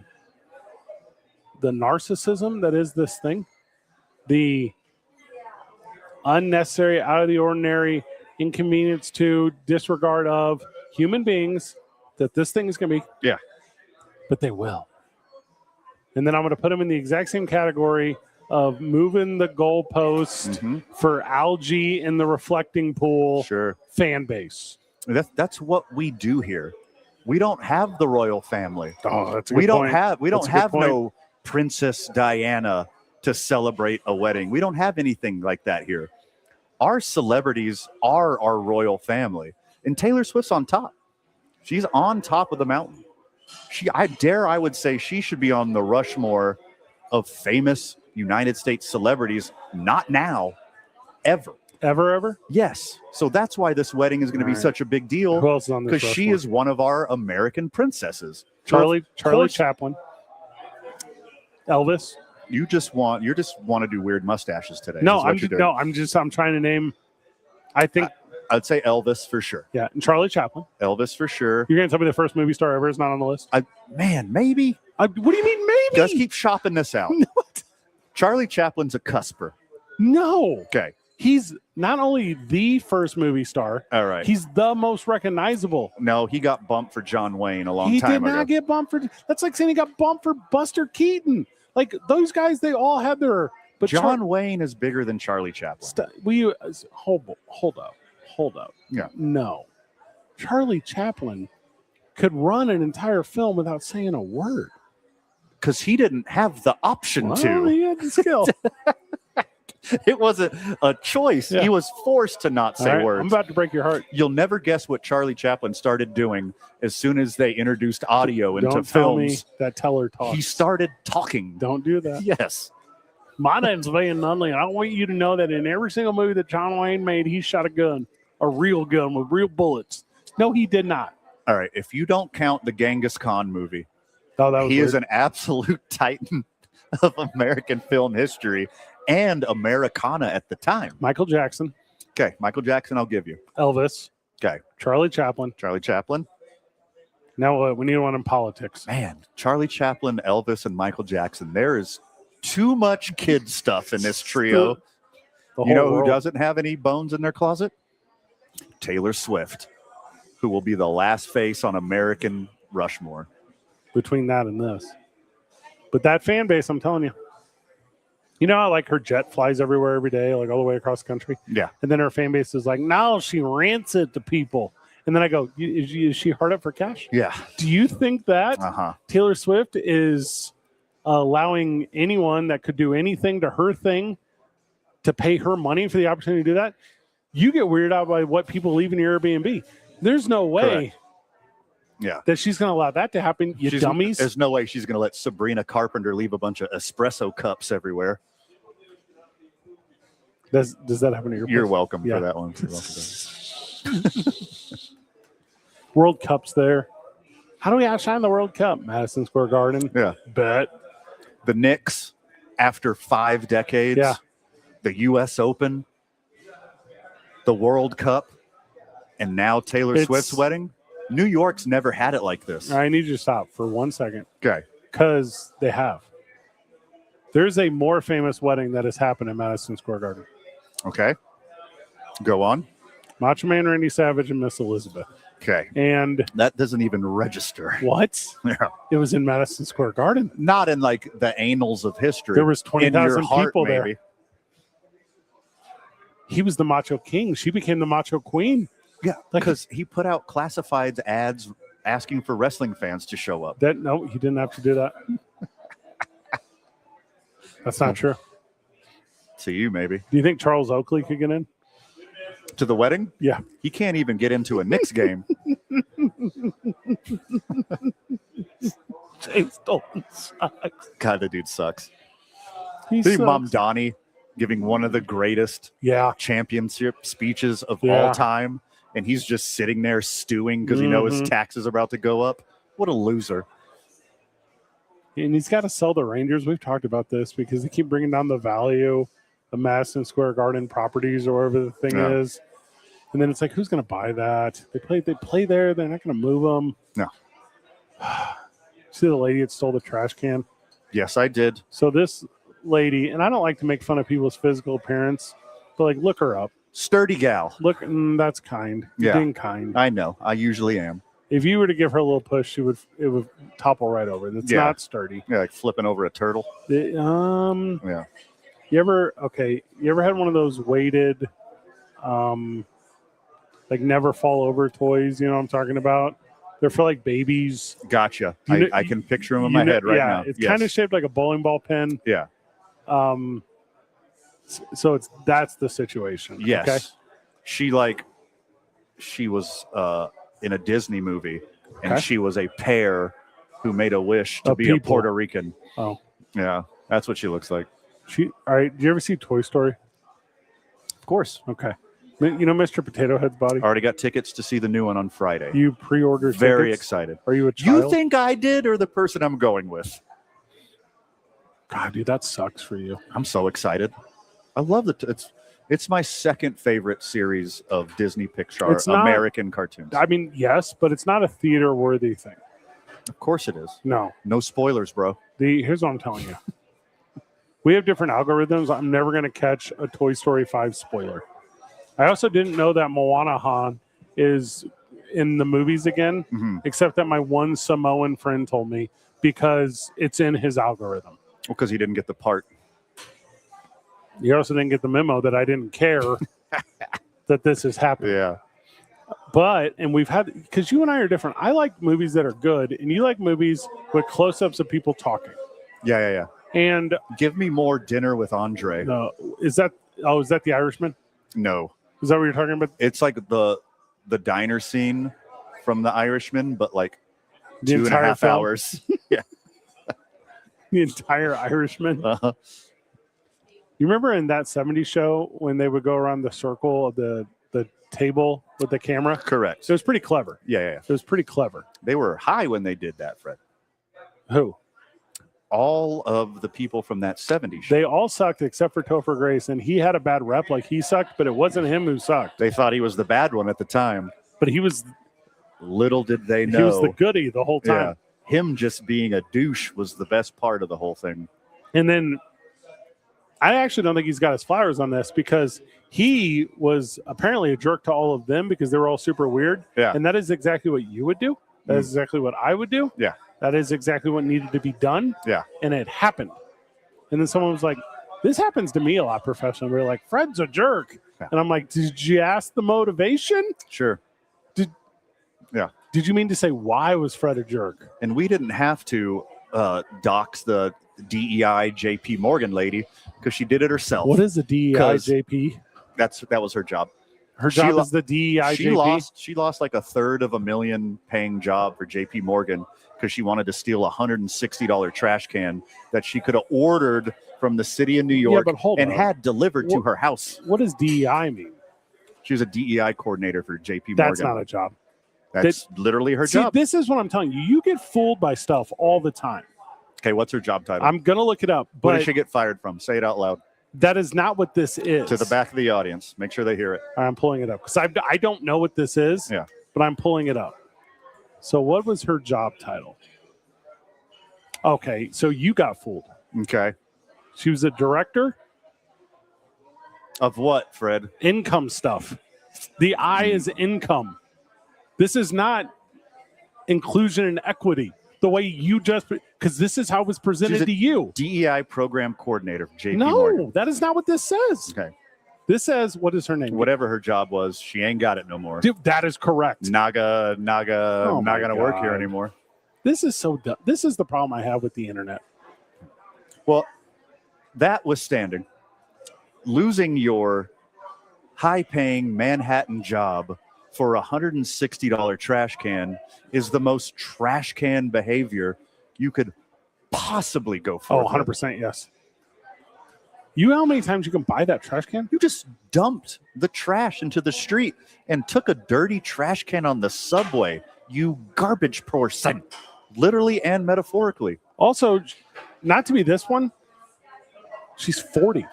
the narcissism that is this thing, the unnecessary, out of the ordinary inconvenience to disregard of human beings that this thing is going to be. Yeah. But they will. And then I'm going to put them in the exact same category of moving the goalpost for algae in the reflecting pool fan base. That's what we do here. We don't have the royal family. Oh, that's a good point. We don't have no Princess Diana to celebrate a wedding. We don't have anything like that here. Our celebrities are our royal family. And Taylor Swift's on top. She's on top of the mountain. I would say she should be on the Rushmore of famous United States celebrities, not now, ever. Ever? Yes. So that's why this wedding is going to be such a big deal. Who else is on this? Because she is one of our American princesses. Charlie Chaplin. Elvis. You just want to do weird mustaches today. No, I'm trying to name. I think I'd say Elvis for sure. Yeah, and Charlie Chaplin. Elvis for sure. You're gonna tell me the first movie star ever is not on the list? Maybe. What do you mean maybe? Let's keep shopping this out. What? Charlie Chaplin's a cusper. No. Okay. He's not only the first movie star. All right. He's the most recognizable. No, he got bumped for John Wayne a long time ago. He did not get bumped for. That's like saying he got bumped for Buster Keaton. Like those guys, they all had their. But John Wayne is bigger than Charlie Chaplin. Hold up. Yeah. No, Charlie Chaplin could run an entire film without saying a word because he didn't have the option to. He had the skill. It wasn't a choice. Yeah. He was forced to not say words. I'm about to break your heart. You'll never guess what Charlie Chaplin started doing as soon as they introduced audio into films. Don't tell me that teller talks. He started talking. Don't do that. Yes. My name's Van Nunley, and I want you to know that in every single movie that John Wayne made, he shot a real gun with real bullets. No, he did not. All right. If you don't count the Genghis Khan movie, he is an absolute titan of American film history and Americana at the time. Michael Jackson. Okay. Michael Jackson, I'll give you. Elvis. Okay. Charlie Chaplin. Now we need one in politics. Man, Charlie Chaplin, Elvis, and Michael Jackson. There is too much kid stuff in this trio. You know who doesn't have any bones in their closet? Taylor Swift, who will be the last face on American Rushmore. Between that and this. But that fan base, I'm telling you. You know how like her jet flies everywhere every day, like all the way across the country? Yeah. And then her fan base is like, no, she rents it to people. And then I go, is she hard up for cash? Yeah. Do you think that Taylor Swift is allowing anyone that could do anything to her thing to pay her money for the opportunity to do that? You get weirded out by what people leave in your Airbnb. There's no way that she's going to allow that to happen, dummies. There's no way she's going to let Sabrina Carpenter leave a bunch of espresso cups everywhere. Does that happen to your place? You're welcome for that one. World Cup's there. How do we outshine the World Cup? Madison Square Garden. Yeah. Bet. The Knicks, after 5 decades. Yeah. The U.S. Open. The World Cup. And now Taylor Swift's wedding. New York's never had it like this. I need you to stop for 1 second. Okay. Because they have. There's a more famous wedding that has happened in Madison Square Garden. Okay. Go on. Macho Man Randy Savage and Miss Elizabeth. Okay. And that doesn't even register. What? Yeah. It was in Madison Square Garden. Not in like the annals of history. There was 20,000 people there. Maybe. He was the Macho King. She became the Macho Queen. Yeah, because he put out classified ads asking for wrestling fans to show up. No, he didn't have to do that. That's not true. to you, maybe. Do you think Charles Oakley could get in? To the wedding? Yeah. He can't even get into a Knicks game. James Dalton sucks. God, the dude sucks. He See sucks. Mom Donnie giving one of the greatest Yeah. championship speeches of Yeah. all time, and he's just sitting there stewing because you know his taxes are about to go up. What a loser. And he's got to sell the Rangers. We've talked about this because they keep bringing down the value of Madison Square Garden properties or wherever the thing is. And then it's like, who's going to buy that? They play there. They're not going to move them. No. See the lady that stole the trash can? Yes, I did. So this lady, and I don't like to make fun of people's physical appearance, but like, look her up. Sturdy gal. Look, that's kind. You're Yeah. being kind. I know. I usually am. If you were to give her a little push, it would topple right over. That's not sturdy. Yeah, like flipping over a turtle. Yeah. You ever had one of those weighted, like never fall over toys? You know what I'm talking about? They're for like babies. Gotcha. You know- I can picture him in my head right now. It's Yes. kind of shaped like a bowling ball pin. Yeah. So that's the situation. Yes. Okay? She was in a Disney movie, and Okay. she was a pear who made a wish to Of be a people. Puerto Rican. Oh, Yeah, that's what she looks like. all right. Did you ever see Toy Story? Of course. Okay. You know Mr. Potato Head's body? Already got tickets to see the new one on Friday. You pre-ordered Very tickets? excited. Are you a child? You think I did, or the person I'm going with? God, dude, that sucks for you. I'm so excited. I love it's my second favorite series of Disney Pixar It's not- American cartoons. I mean, yes, but it's not a theater-worthy thing. Of course it is. No. No spoilers, bro. Here's what I'm telling you. We have different algorithms. I'm never going to catch a Toy Story 5 spoiler. I also didn't know that Moana Han is in the movies again, except that my one Samoan friend told me because it's in his algorithm. Because he didn't get the part. He also didn't get the memo that I didn't care that this is happening. Yeah. And we've had, because you and I are different. I like movies that are good, and you like movies with close-ups of people talking. Yeah. And Give me more Dinner with Andre. is that The Irishman? No. Is that what you're talking about? It's like the diner scene from The Irishman, but like The 2.5 entire film? hours. Yeah. The entire Irishman. Uh-huh. You remember in that 70s show when they would go around the circle of the table with the camera? Correct. So it was pretty clever. Yeah. It was pretty clever. They were high when they did that, Fred. Who? All of the people from that 70s show. They all sucked except for Topher Grace, and he had a bad rep. Like, he sucked, but it wasn't him who sucked. They thought he was the bad one at the time. But he was Little did they know. he was the goodie the whole time. Yeah. Him just being a douche was the best part of the whole thing. And then I actually don't think he's got his flowers on this because he was apparently a jerk to all of them because they were all super weird. Yeah. And that is exactly what you would do. That is exactly what I would do. Yeah. That is exactly what needed to be done. Yeah. And it happened. And then someone was like, this happens to me a lot professionally. We're like, Fred's a jerk. Yeah. And I'm like, did you ask the motivation? Sure. Did you mean to say, why was Fred a jerk? And we didn't have to dox the DEI JP Morgan lady because she did it herself. What is the DEI 'Cause JP? That was her job. Her she job lo- is the DEI She JP? lost like $350,000 paying job for JP Morgan because she wanted to steal a $160 trash can that she could have ordered from the city of New York but hold and on. had delivered to her house. What does DEI mean? She was a DEI coordinator for JP That's Morgan. not a job. That's literally her See, job. this is what I'm telling you. You get fooled by stuff all the time. Okay, what's her job title? I'm going to look it up, What did but she get fired from? Say it out loud that is not what this is. to the back of the audience. Make sure they hear it. I'm pulling it up because I don't know what this is, Yeah. but I'm pulling it up. So what was her job title? Okay, so you got fooled. Okay. She was a director, Of what, Fred? income stuff. The I is income. This is not inclusion and equity. The way you just, because this is how it was presented She's a to you. DEI program coordinator for JP No, Morgan. that is not what this says. Okay. This says, what is her name? Whatever her job was, she ain't got it no more. Dude, that is correct. Naga, Oh not my gonna work here God. anymore. This is so dumb. This is the problem I have with the internet. Well, that withstanding, losing your high-paying Manhattan job for a $160 trash can is the most trash can behavior you could possibly go for. Oh, 100% yes. You know how many times you can buy that trash can? You just dumped the trash into the street and took a dirty trash can on the subway. You garbage person, literally and metaphorically. Also, not to be this one, she's 40.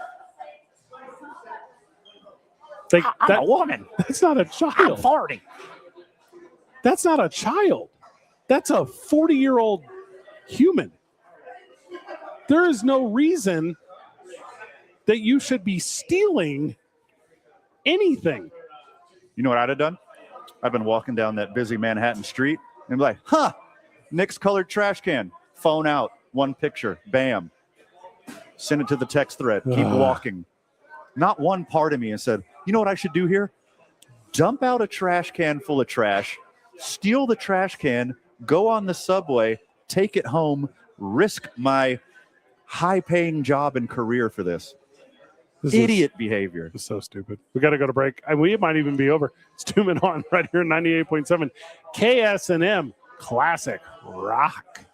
Like, I'm a woman. That's not a I'm child. 40. That's not a child. That's a 40-year-old human. There is no reason that you should be stealing anything. You know what I'd have done? I've been walking down that busy Manhattan street and be like, Nick's colored trash can. Phone out, one picture, bam. Send it to the text thread, keep walking. Not one part of me has said, you know what I should do here? Dump out a trash can full of trash, steal the trash can, go on the subway, take it home, risk my high-paying job and career for this. Idiot behavior. It's so stupid. We got to go to break. We might even be over. It's 2 Men On right here, 98.7 KSNM Classic Rock.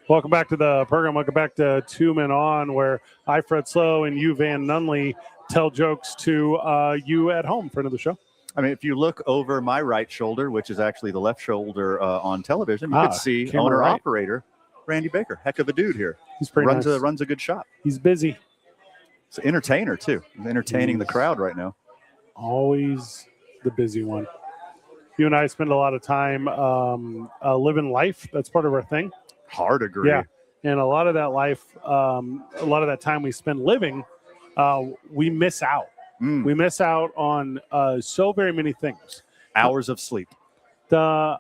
Welcome back to the program. Welcome back to 2 Men On, where I, Fred Slow, and you, Van Nunley, tell jokes to you at home, friend of the show. I mean, if you look over my right shoulder, which is actually the left shoulder on television, you could see owner-operator Randy Baker. Heck of a dude here. He's pretty runs nice. Runs a good shop. He's busy. He's an entertainer, too. He's entertaining the crowd right now. Always the busy one. You and I spend a lot of time living life. That's part of our thing. Hard agree. Yeah, and a lot of that life, a lot of that time we spend living, we miss out. We miss out on so very many things. Hours of sleep. I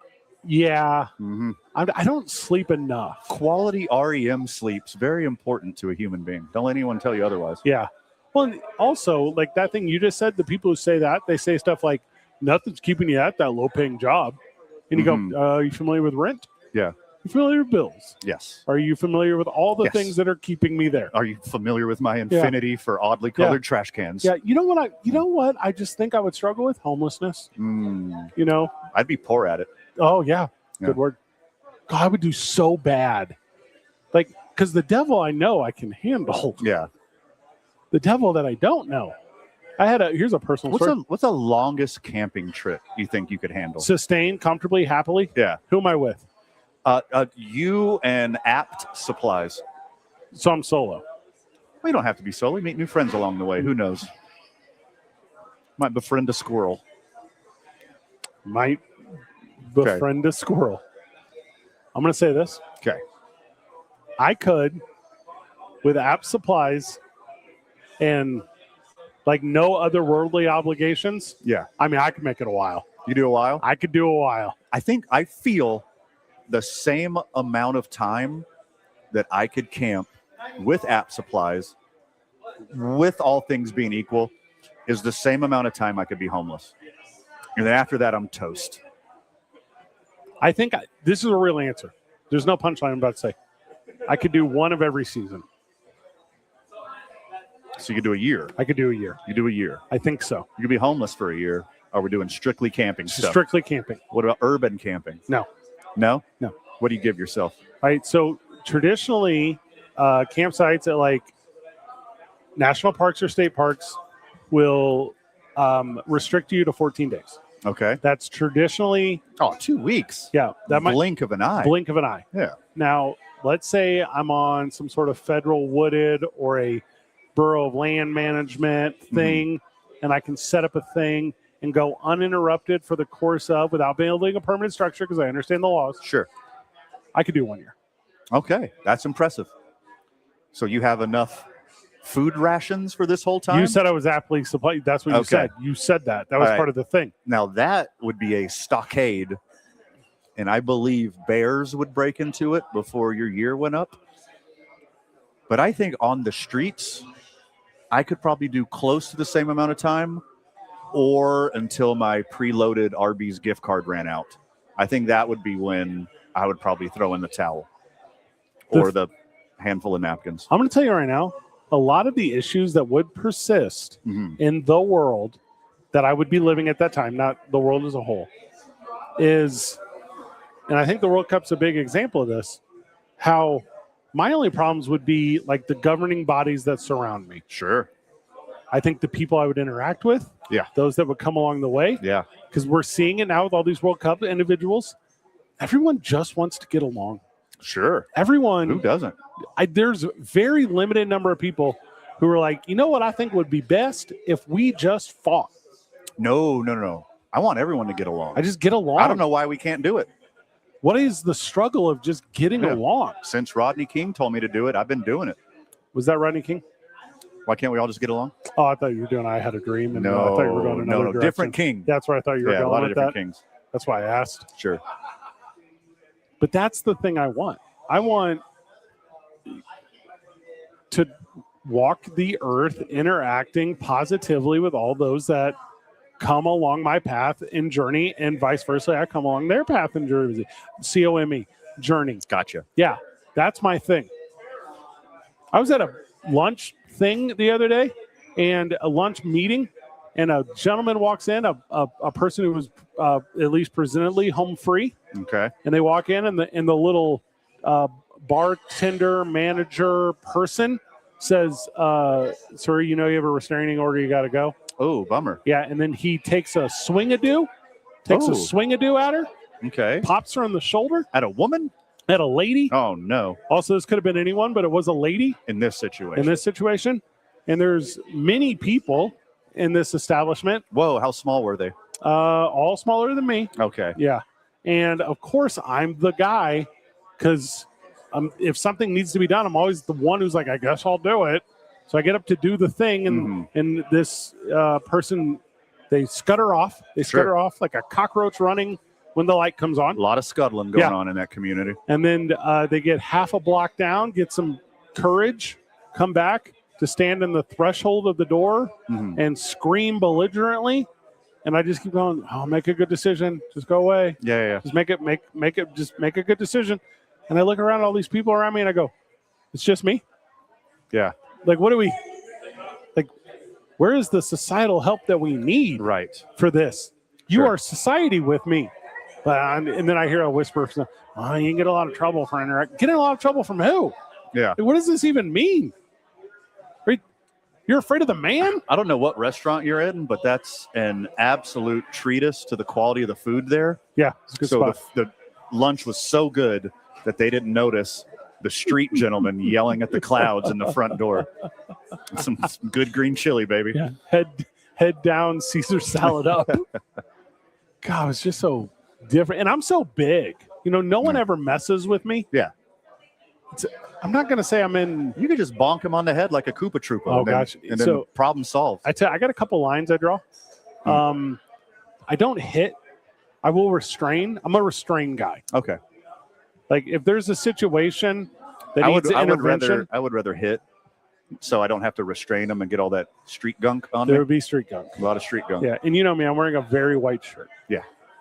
don't sleep enough. Quality REM sleep's very important to a human being. Don't let anyone tell you otherwise. Yeah. Well, also, like that thing you just said, the people who say that, they say stuff like, nothing's keeping you at that low-paying job. And you go, are you familiar with rent? Yeah. You familiar with bills? Yes. Are you familiar with all the things that are keeping me there? Are you familiar with my infinity for oddly colored trash cans? Yeah. You know what? I just think I would struggle with homelessness. You know, I'd be poor at it. Oh yeah. Good word. God, I would do so bad. Like, because the devil I know I can handle. Yeah. The devil that I don't know. Here's a personal story. What's the longest camping trip you think you could handle? Sustain comfortably, happily. Yeah. Who am I with? You and Apt Supplies. So I'm solo. Well, you don't have to be solo. You meet new friends along the way. Who knows? Might befriend a squirrel. Might befriend a squirrel. I'm going to say this. Okay. I could, with Apt Supplies and like no other worldly obligations. Yeah. I mean, I could make it a while. You do a while? I could do a while. I feel the same amount of time that I could camp with Apt Supplies with all things being equal, is the same amount of time I could be homeless. And then after that, I'm toast. I think this is a real answer. There's no punchline I'm about to say. I could do one of every season. So you could do a year. I could do a year. You do a year. I think so. You could be homeless for a year. Or we're doing strictly camping stuff. Strictly camping. What about urban camping? No. No? No. What do you give yourself? All right. So traditionally, campsites at like national parks or state parks will restrict you to 14 days. Okay. That's traditionally. Oh, 2 weeks. Yeah. That might blink of an eye. Blink of an eye. Yeah. Now, let's say I'm on some sort of federal wooded or a Bureau of Land Management thing, and I can set up a thing and go uninterrupted for the course of without building a permanent structure because I understand the laws. Sure. I could do 1 year. Okay. That's impressive. So you have enough food rations for this whole time? You said I was aptly supplied. That's what you said. You said that. That was part of the thing. Now that would be a stockade, and I believe bears would break into it before your year went up. But I think on the streets, I could probably do close to the same amount of time or until my preloaded Arby's gift card ran out. I think that would be when I would probably throw in the towel or the handful of napkins. I'm going to tell you right now, a lot of the issues that would persist in the world that I would be living at that time, not the world as a whole, is, and I think the World Cup's a big example of this, how my only problems would be like the governing bodies that surround me. Sure. I think the people I would interact with, those that would come along the way, because we're seeing it now with all these World Cup individuals, everyone just wants to get along. Sure. Everyone. Who doesn't? There's very limited number of people who are like, you know what I think would be best if we just fought. No. I want everyone to get along. I just get along. I don't know why we can't do it. What is the struggle of just getting along? Since Rodney King told me to do it, I've been doing it. Was that Rodney King? Why can't we all just get along? Oh, I thought you were doing I Had a Dream. And no, I thought you were going another direction. Different King. That's where I thought you were going a lot of with different that. kings. That's why I asked. Sure. But that's the thing I want. I want to walk the earth interacting positively with all those that come along my path and journey, and vice versa. I come along their path and journey. COME, journey. Gotcha. Yeah, that's my thing. I was at a lunch thing the other day, and a lunch meeting, and a gentleman walks in, a person who was at least presently home free. Okay. And they walk in, and the little bartender manager person says, sir, you know you have a restraining order, you got to go. Oh, bummer. Yeah, and then he takes a swing-a-doo at her. Okay. Pops her on the shoulder. At a woman? At a lady. Oh, no. Also, this could have been anyone, but it was a lady. In this situation. And there's many people in this establishment. Whoa, how small were they? All smaller than me. Okay. Yeah. And, of course, I'm the guy because if something needs to be done, I'm always the one who's like, I guess I'll do it. So I get up to do the thing, and this person, they scutter off. They scutter off like a cockroach running when the light comes on. A lot of scuttling going on in that community. And then they get half a block down, get some courage, come back to stand in the threshold of the door and scream belligerently. And I just keep going, oh, make a good decision. Just go away. Yeah. Just make a good decision. And I look around at all these people around me and I go, it's just me? Yeah. Like, what do we, like, where is the societal help that we need for this? You are society with me. And then I hear a whisper, oh, you can get a lot of trouble for interacting. Get in a lot of trouble from who? Yeah. Like, what does this even mean? Right? You're afraid of the man? I don't know what restaurant you're in, but that's an absolute treatise to the quality of the food there. Yeah, it's a good spot. The lunch was so good that they didn't notice the street gentleman yelling at the clouds in the front door. Some good green chili, baby. Yeah, head down, Caesar salad up. God, it's just so different. And I'm so big. You know, no one ever messes with me. Yeah. I'm not going to say I'm in. You could just bonk him on the head like a Koopa Troopa. Oh, gosh. And then problem solved. I got a couple lines I draw. I don't hit. I will restrain. I'm a restrain guy. Okay. Like, if there's a situation that needs intervention. I would rather hit so I don't have to restrain them and get all that street gunk on There me. would be street gunk. A lot of street gunk. Yeah, and you know me, I'm wearing a very white shirt.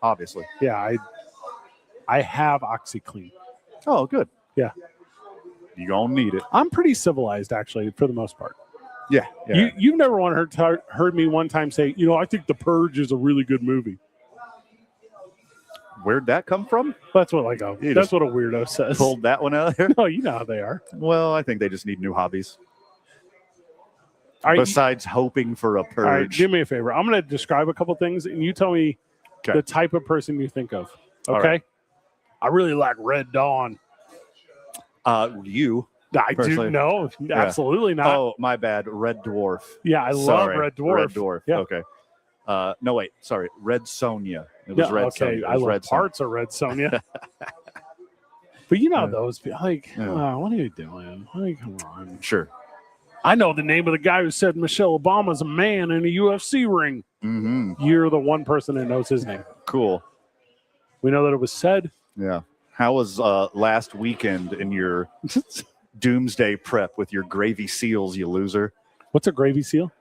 Obviously. Yeah, I have OxyClean. Oh, good. Yeah. You gonna need it. I'm pretty civilized, actually, for the most part. Yeah. Yeah. You've never heard me one time say, I think The Purge is a really good movie. Where'd that come from? That's what You that's just what a weirdo says. Pulled that one out of there. No, you know how they are. Well, I think they just need new hobbies. All right, Besides hoping for a purge. all right, do me a favor. I'm going to describe a couple things, and you tell me Okay. the type of person you think of. All Okay? right. I really like Red Dawn. You. I Personally? do no, absolutely not. Oh, my bad. Red Dwarf. Yeah, I love Sorry. Red Dwarf. Red Dwarf. Yeah. Okay. No, wait. Sorry. Red Sonja. It was Yeah, Red okay, Sonja. It I was love Red Sonja. parts of Red Sonja. But you know Yeah. those, like, Yeah. what are you doing? Like, come on. Sure. I know the name of the guy who said Michelle Obama's a man in a UFC ring. Mm-hmm. You're the one person that knows his name. Cool. We know that it was said. Yeah. How was last weekend in your doomsday prep with your gravy seals, you loser? What's a gravy seal?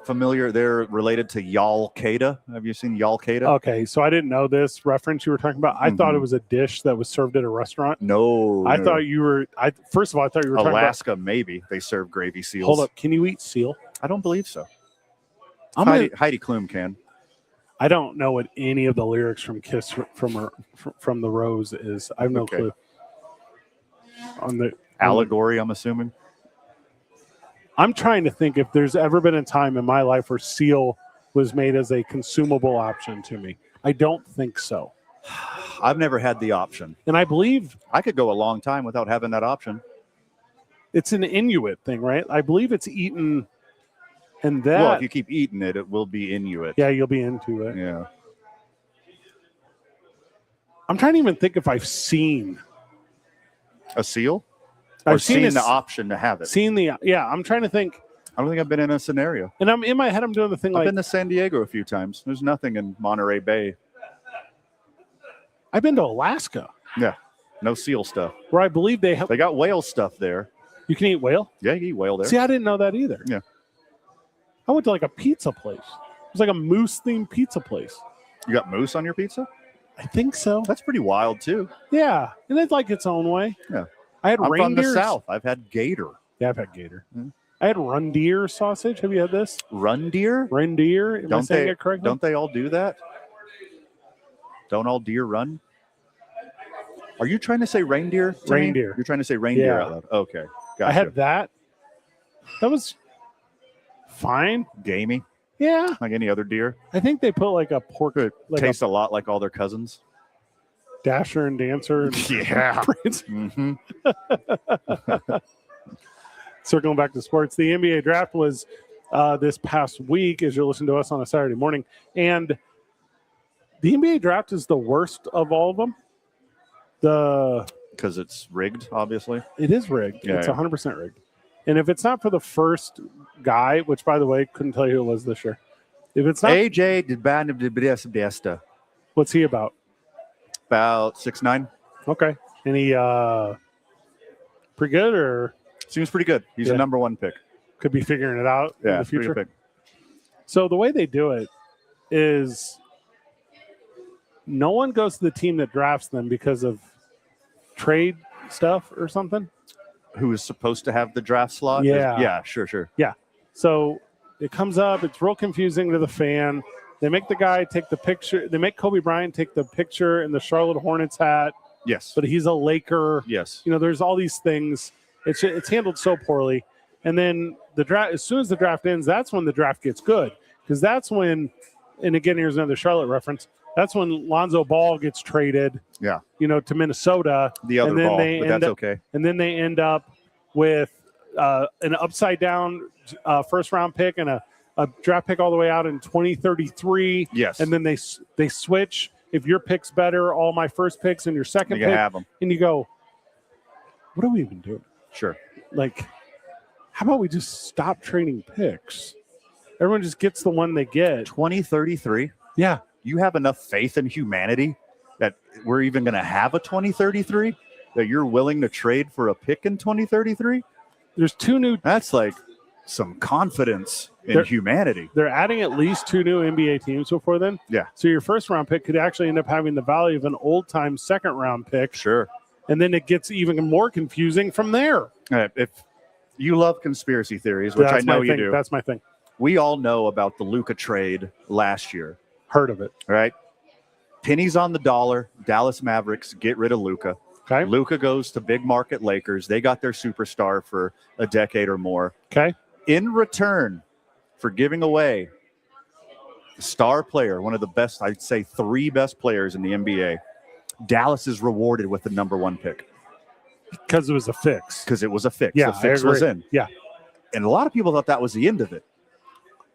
Familiar? They're related to Yal Qaeda. Have you seen Yal Qaeda? Okay, so I didn't know this reference you were talking about. I thought it was a dish that was served at a restaurant. No. I thought you were. First of all, I thought you were talking about. Alaska, maybe they serve gravy seals. Hold up, can you eat seal? I don't believe so. I'm Heidi Klum can. I don't know what any of the lyrics from Kiss from the Rose is. I have no Okay. clue. On the Allegory, I'm assuming. I'm trying to think if there's ever been a time in my life where seal was made as a consumable option to me. I don't think so. I've never had the option. And I believe I could go a long time without having that option. it's an Inuit thing, right? I believe it's eaten, and that Well, if you keep eating it, it will be Inuit. yeah, you'll be into it. Yeah. I'm trying to even think if I've seen. A seal? Or I've seen the option to have it. I'm trying to think, I don't think I've been in a scenario. and I'm in my head. I'm doing the thing I've like been to San Diego a few times. There's nothing in Monterey Bay. I've been to Alaska, Yeah. No seal stuff. where I believe they have. They got whale stuff there. You can eat whale. Yeah, you can eat whale there. See, I didn't know that either. Yeah. I went to like a pizza place. It was like a moose themed pizza place. You got moose on your pizza? I think so. That's pretty wild too. Yeah, and it's like its own way. Yeah. I had I'm from the reindeer. South. I've had gator. Yeah, I've had gator. Mhm. I had reindeer sausage. Have you had this? Reindeer? Reindeer. Am I Don't saying they? it correctly? Don't they all do that? Don't all deer run? Are you trying to say reindeer? to me? Reindeer. You're trying to say reindeer Yeah. out loud. Okay. Gotcha. I had that. That was fine. gamey, Yeah, like any other deer. I think they put like a pork, It like tastes a lot like all their cousins. a Dasher and Dancer. And Yeah. Prince. Mm-hmm. Circling back to sports, the NBA draft was this past week, as you're listening to us on a Saturday morning, and the NBA draft is the worst of all of them. Because it's rigged, obviously. It is rigged. Yeah, It's yeah. 100% rigged. And if it's not for the first guy, which by the way, couldn't tell you who it was this year. If it's not, AJ did band of the best. what's he about? About 6'9". Okay. And he pretty good, or Seems pretty good. He's Yeah. a number one pick. could be figuring it out in Yeah, the pretty future. good pick. So the way they do it is no one goes to the team that drafts them because of trade stuff or something. Who is supposed to have the draft slot? Yeah. Yeah, sure. So it comes up, it's real confusing to the fan. They make the guy take the picture. They make Kobe Bryant take the picture in the Charlotte Hornets hat, Yes. but he's a Laker. Yes. You know, there's all these things. It's handled so poorly. And then the draft, as soon as the draft ends, that's when the draft gets good. Because that's when, and again, here's another Charlotte reference. That's when Lonzo Ball gets traded, Yeah. to Minnesota. The other and then ball, they but end that's up- okay. And then they end up with an upside down first round pick and a draft pick all the way out in 2033. Yes. And then they switch. If your pick's better, all my first picks and your second you can pick. have them. And you go, what are we even doing? Sure. Like, how about we just stop trading picks? Everyone just gets the one they get. 2033. Yeah. You have enough faith in humanity that we're even going to have a 2033? That you're willing to trade for a pick in 2033? There's 2 new. That's like some confidence in humanity. They're adding at least 2 new NBA teams before then. Yeah. So your first round pick could actually end up having the value of an old time second round pick. Sure. And then it gets even more confusing from there. All right. If you love conspiracy theories, which I know you do. That's my thing. We all know about the Luka trade last year. Heard of it. Right? Pennies on the dollar. Dallas Mavericks get rid of Luka. Okay. Luka goes to big market Lakers. They got their superstar for a decade or more. Okay. In return for giving away a star player, one of the best, I'd say 3 best players in the NBA, Dallas is rewarded with the number 1 pick. Because it was a fix. Because it was a fix. Yeah, the fix was in. Yeah. And a lot of people thought that was the end of it.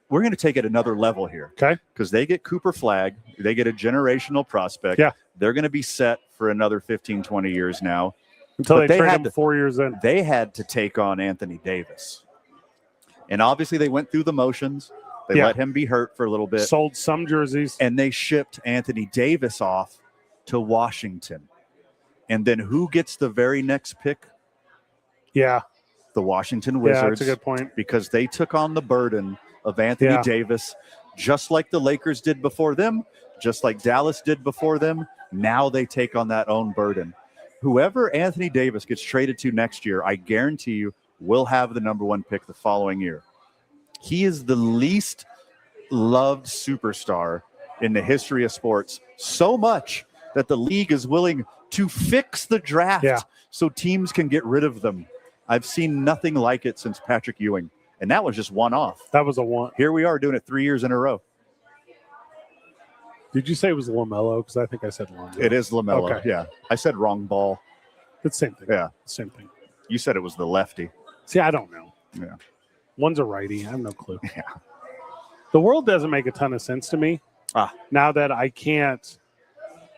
We're going to take it another level here. Okay. Because they get Cooper Flagg. They get a generational prospect. Yeah. They're going to be set for another 15, 20 years now. Until But they trade had him 4 years in. They had to take on Anthony Davis. And obviously they went through the motions. They let him be hurt for a little bit. Sold some jerseys. And they shipped Anthony Davis off to Washington. And then who gets the very next pick? Yeah. The Washington Wizards. Yeah, that's a good point. Because they took on the burden of Anthony Davis, just like the Lakers did before them, just like Dallas did before them. Now they take on that own burden. Whoever Anthony Davis gets traded to next year, I guarantee you will have the number 1 pick the following year. He is the least loved superstar in the history of sports, so much that the league is willing to fix the draft so teams can get rid of them. I've seen nothing like it since Patrick Ewing, and that was just one-off. That was a one. Here we are doing it 3 years in a row. Did you say it was LaMelo? Because I think I said LaMelo. It is LaMelo. Okay. Yeah, I said wrong ball. It's the same thing. Yeah, same thing. You said it was the lefty. See, I don't know. Yeah, one's a righty. I have no clue. Yeah, the world doesn't make a ton of sense to me. Now that I can't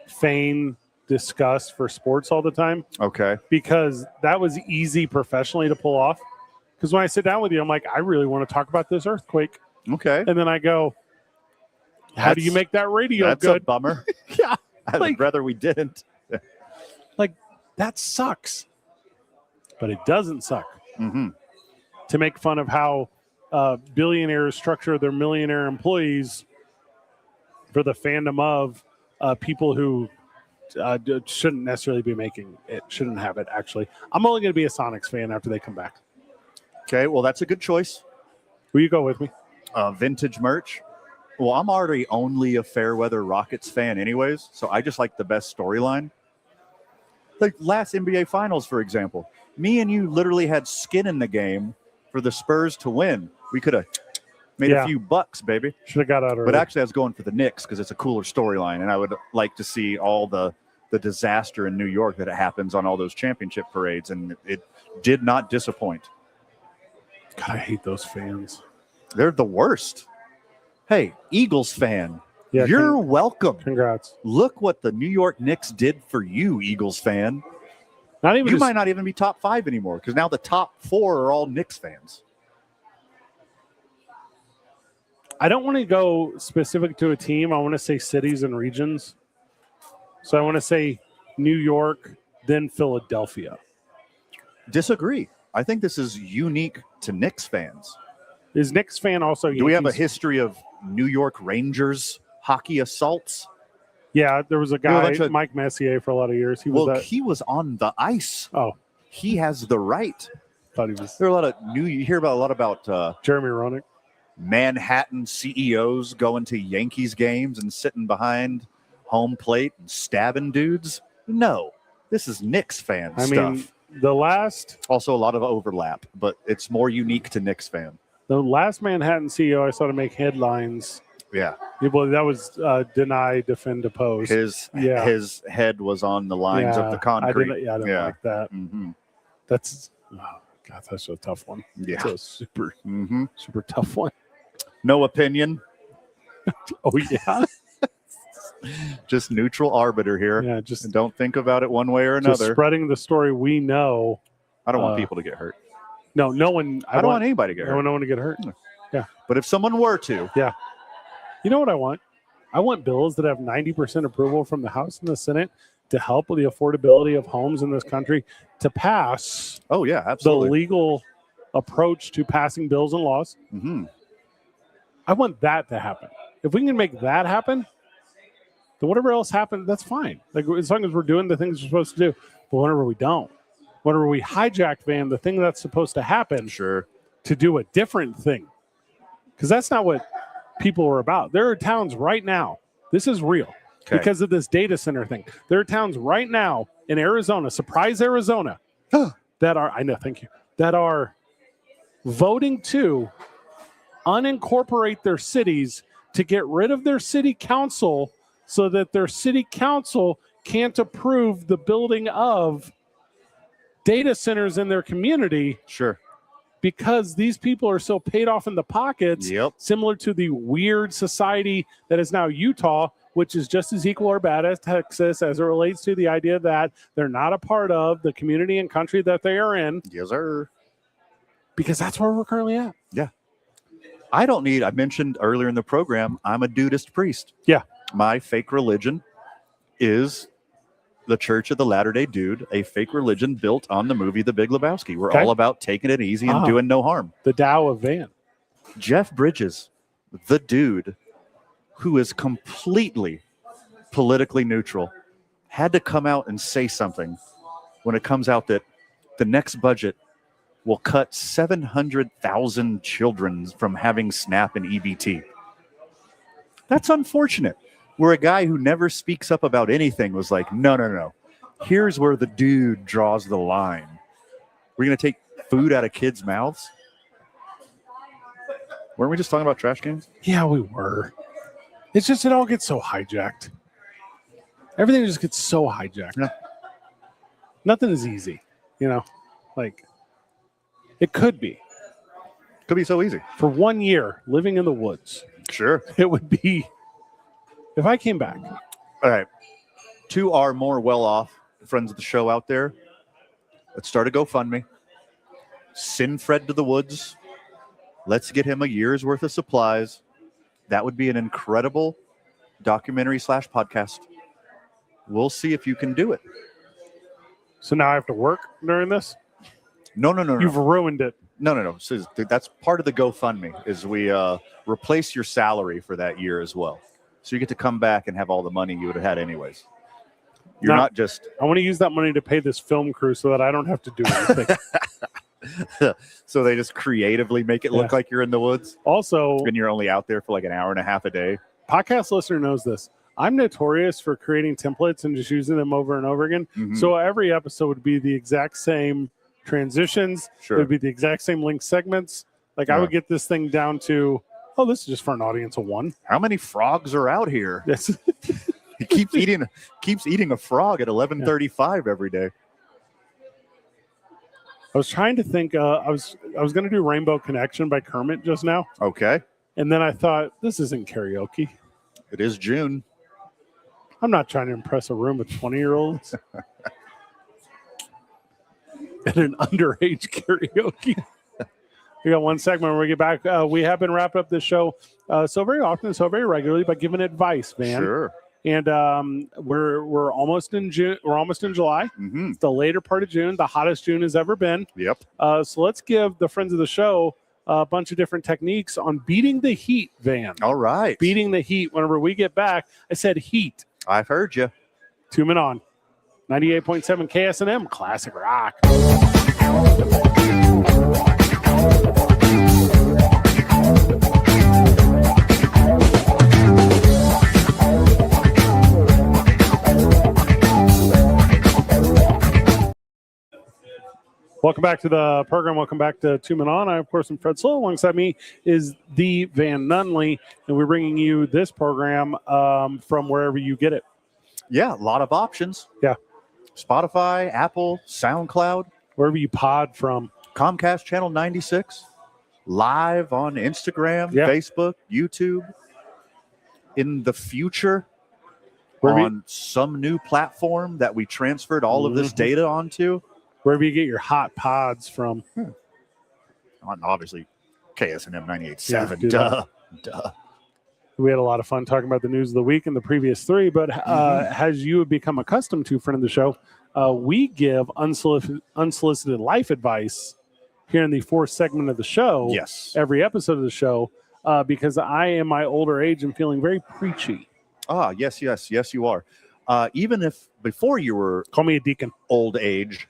feign disgust for sports all the time. Okay. Because that was easy professionally to pull off. Because when I sit down with you, I'm like, I really want to talk about this earthquake. Okay. And then I go, how do you make that radio that's good? A bummer. Yeah. I'd rather we didn't. Like, that sucks. But it doesn't suck. Mm-hmm. To make fun of how billionaires structure their millionaire employees for the fandom of people who shouldn't necessarily be making it, shouldn't have it, actually. I'm only going to be a Sonics fan after they come back. Okay, well, that's a good choice. Will you go with me? Vintage merch. Well, I'm already only a Fairweather Rockets fan anyways, so I just like the best storyline. Like last NBA Finals, for example. Me and you literally had skin in the game for the Spurs to win. We could have made a few bucks, baby. Should have got out early. But actually, I was going for the Knicks because it's a cooler storyline, and I would like to see all the disaster in New York that it happens on all those championship parades, and it did not disappoint. God, I hate those fans. They're the worst. Hey, Eagles fan, Yeah, you're welcome. Congrats. Look what the New York Knicks did for you, Eagles fan. Not even You might not even be top 5 anymore because now the top 4 are all Knicks fans. I don't want to go specific to a team. I want to say cities and regions. So I want to say New York, then Philadelphia. Disagree. I think this is unique to Knicks fans. Is Knicks fan also Yankees? Do we have a history of New York Rangers hockey assaults? Yeah, there was a guy, Mike Messier, for a lot of years. He was on the ice. Oh. He has the right. Thought he was. There are a lot of you hear about a lot about Jeremy Roenick. Manhattan CEOs going to Yankees games and sitting behind home plate and stabbing dudes. No, this is Knicks fan stuff. I mean, also a lot of overlap, but it's more unique to Knicks fan. The last Manhattan CEO I saw to make headlines. Yeah. Well, that was deny, defend, oppose. His head was on the lines of the concrete. I didn't like that. Mm-hmm. That's that's a tough one. Yeah. That's a super tough one. No opinion. Oh, yeah. Just neutral arbiter here. Yeah, just don't think about it one way or another. Just spreading the story we know. I don't want people to get hurt. No one. I don't want anybody to get hurt. I want no one to get hurt. Yeah. But if someone were to. Yeah. You know what I want? I want bills that have 90% approval from the House and the Senate to help with the affordability of homes in this country to pass. Oh, yeah, absolutely. The legal approach to passing bills and laws. Mm-hmm. I want that to happen. If we can make that happen, then whatever else happens, that's fine. Like, as long as we're doing the things we're supposed to do. But whenever we don't, whenever we hijack, Van, the thing that's supposed to happen Sure. to do a different thing, because that's not what people are about. There are towns right now, this is real, because of this data center thing. There are towns right now in Arizona, surprise Arizona, that are, I know, thank you, that are voting to unincorporate their cities to get rid of their city council so that their city council can't approve the building of data centers in their community. Sure. Because these people are so paid off in the pockets, similar to the weird society that is now Utah, which is just as equal or bad as Texas as it relates to the idea that they're not a part of the community and country that they are in. Yes, sir. Because that's where we're currently at. Yeah. I mentioned earlier in the program, I'm a dudist priest. Yeah. My fake religion is the Church of the Latter-day Dude, a fake religion built on the movie The Big Lebowski. We're all about taking it easy and doing no harm. The Tao of Van. Jeff Bridges, the dude who is completely politically neutral, had to come out and say something when it comes out that the next budget will cut 700,000 children from having SNAP and EBT. That's unfortunate. Where a guy who never speaks up about anything was like, no. Here's where the dude draws the line. We're going to take food out of kids' mouths? Weren't we just talking about trash cans? Yeah, we were. It's just, it all gets so hijacked. Everything just gets so hijacked. Yeah. Nothing is easy, like it could be. Could be so easy. For 1 year living in the woods. Sure. It would be, if I came back. All right. To our more well-off friends of the show out there, let's start a GoFundMe. Send Fred to the woods. Let's get him a year's worth of supplies. That would be an incredible documentary/podcast. We'll see if you can do it. So now I have to work during this? No. You've ruined it. No. So that's part of the GoFundMe is we replace your salary for that year as well. So you get to come back and have all the money you would have had anyways. You're not just... I want to use that money to pay this film crew so that I don't have to do anything. So they just creatively make it look like you're in the woods? Also... And you're only out there for like an hour and a half a day? Podcast listener knows this. I'm notorious for creating templates and just using them over and over again. Mm-hmm. So every episode would be the exact same transitions. Sure. It would be the exact same link segments. Like I would get this thing down to... Oh, this is just for an audience of one. How many frogs are out here? Yes. He keeps eating a frog at 11:35 every day. I was trying to think. I was going to do Rainbow Connection by Kermit just now. Okay. And then I thought, this isn't karaoke. It is June. I'm not trying to impress a room of 20-year-olds. And an underage karaoke. We got one segment where we get back. We have been wrapping up this show so very often, so very regularly, by giving advice, man. Sure. And we're almost in June. We're almost in July. Mm-hmm. It's the later part of June, the hottest June has ever been. Yep. So let's give the friends of the show a bunch of different techniques on beating the heat, Van. All right. Beating the heat. Whenever we get back, I said heat. I've heard you. 2 Men On. 98.7 KSNM, classic rock. Welcome back to the program. Welcome back to 2 Men On. I, of course, am Fred Slow. Alongside me is the Van Nunley, and we're bringing you this program from wherever you get it. Yeah, a lot of options. Yeah. Spotify, Apple, SoundCloud. Wherever you pod from. Comcast Channel 96. Live on Instagram, Facebook, YouTube. In the future, on some new platform that we transferred all of this data onto. Wherever you get your hot pods from. Obviously, KSNM 98.7. Duh. We had a lot of fun talking about the news of the week in the previous three, but as you have become accustomed to, friend of the show, we give unsolicited life advice here in the fourth segment of the show. Yes. Every episode of the show, because I am my older age and feeling very preachy. Ah, yes, you are. Even if before you were Call me a deacon. old age,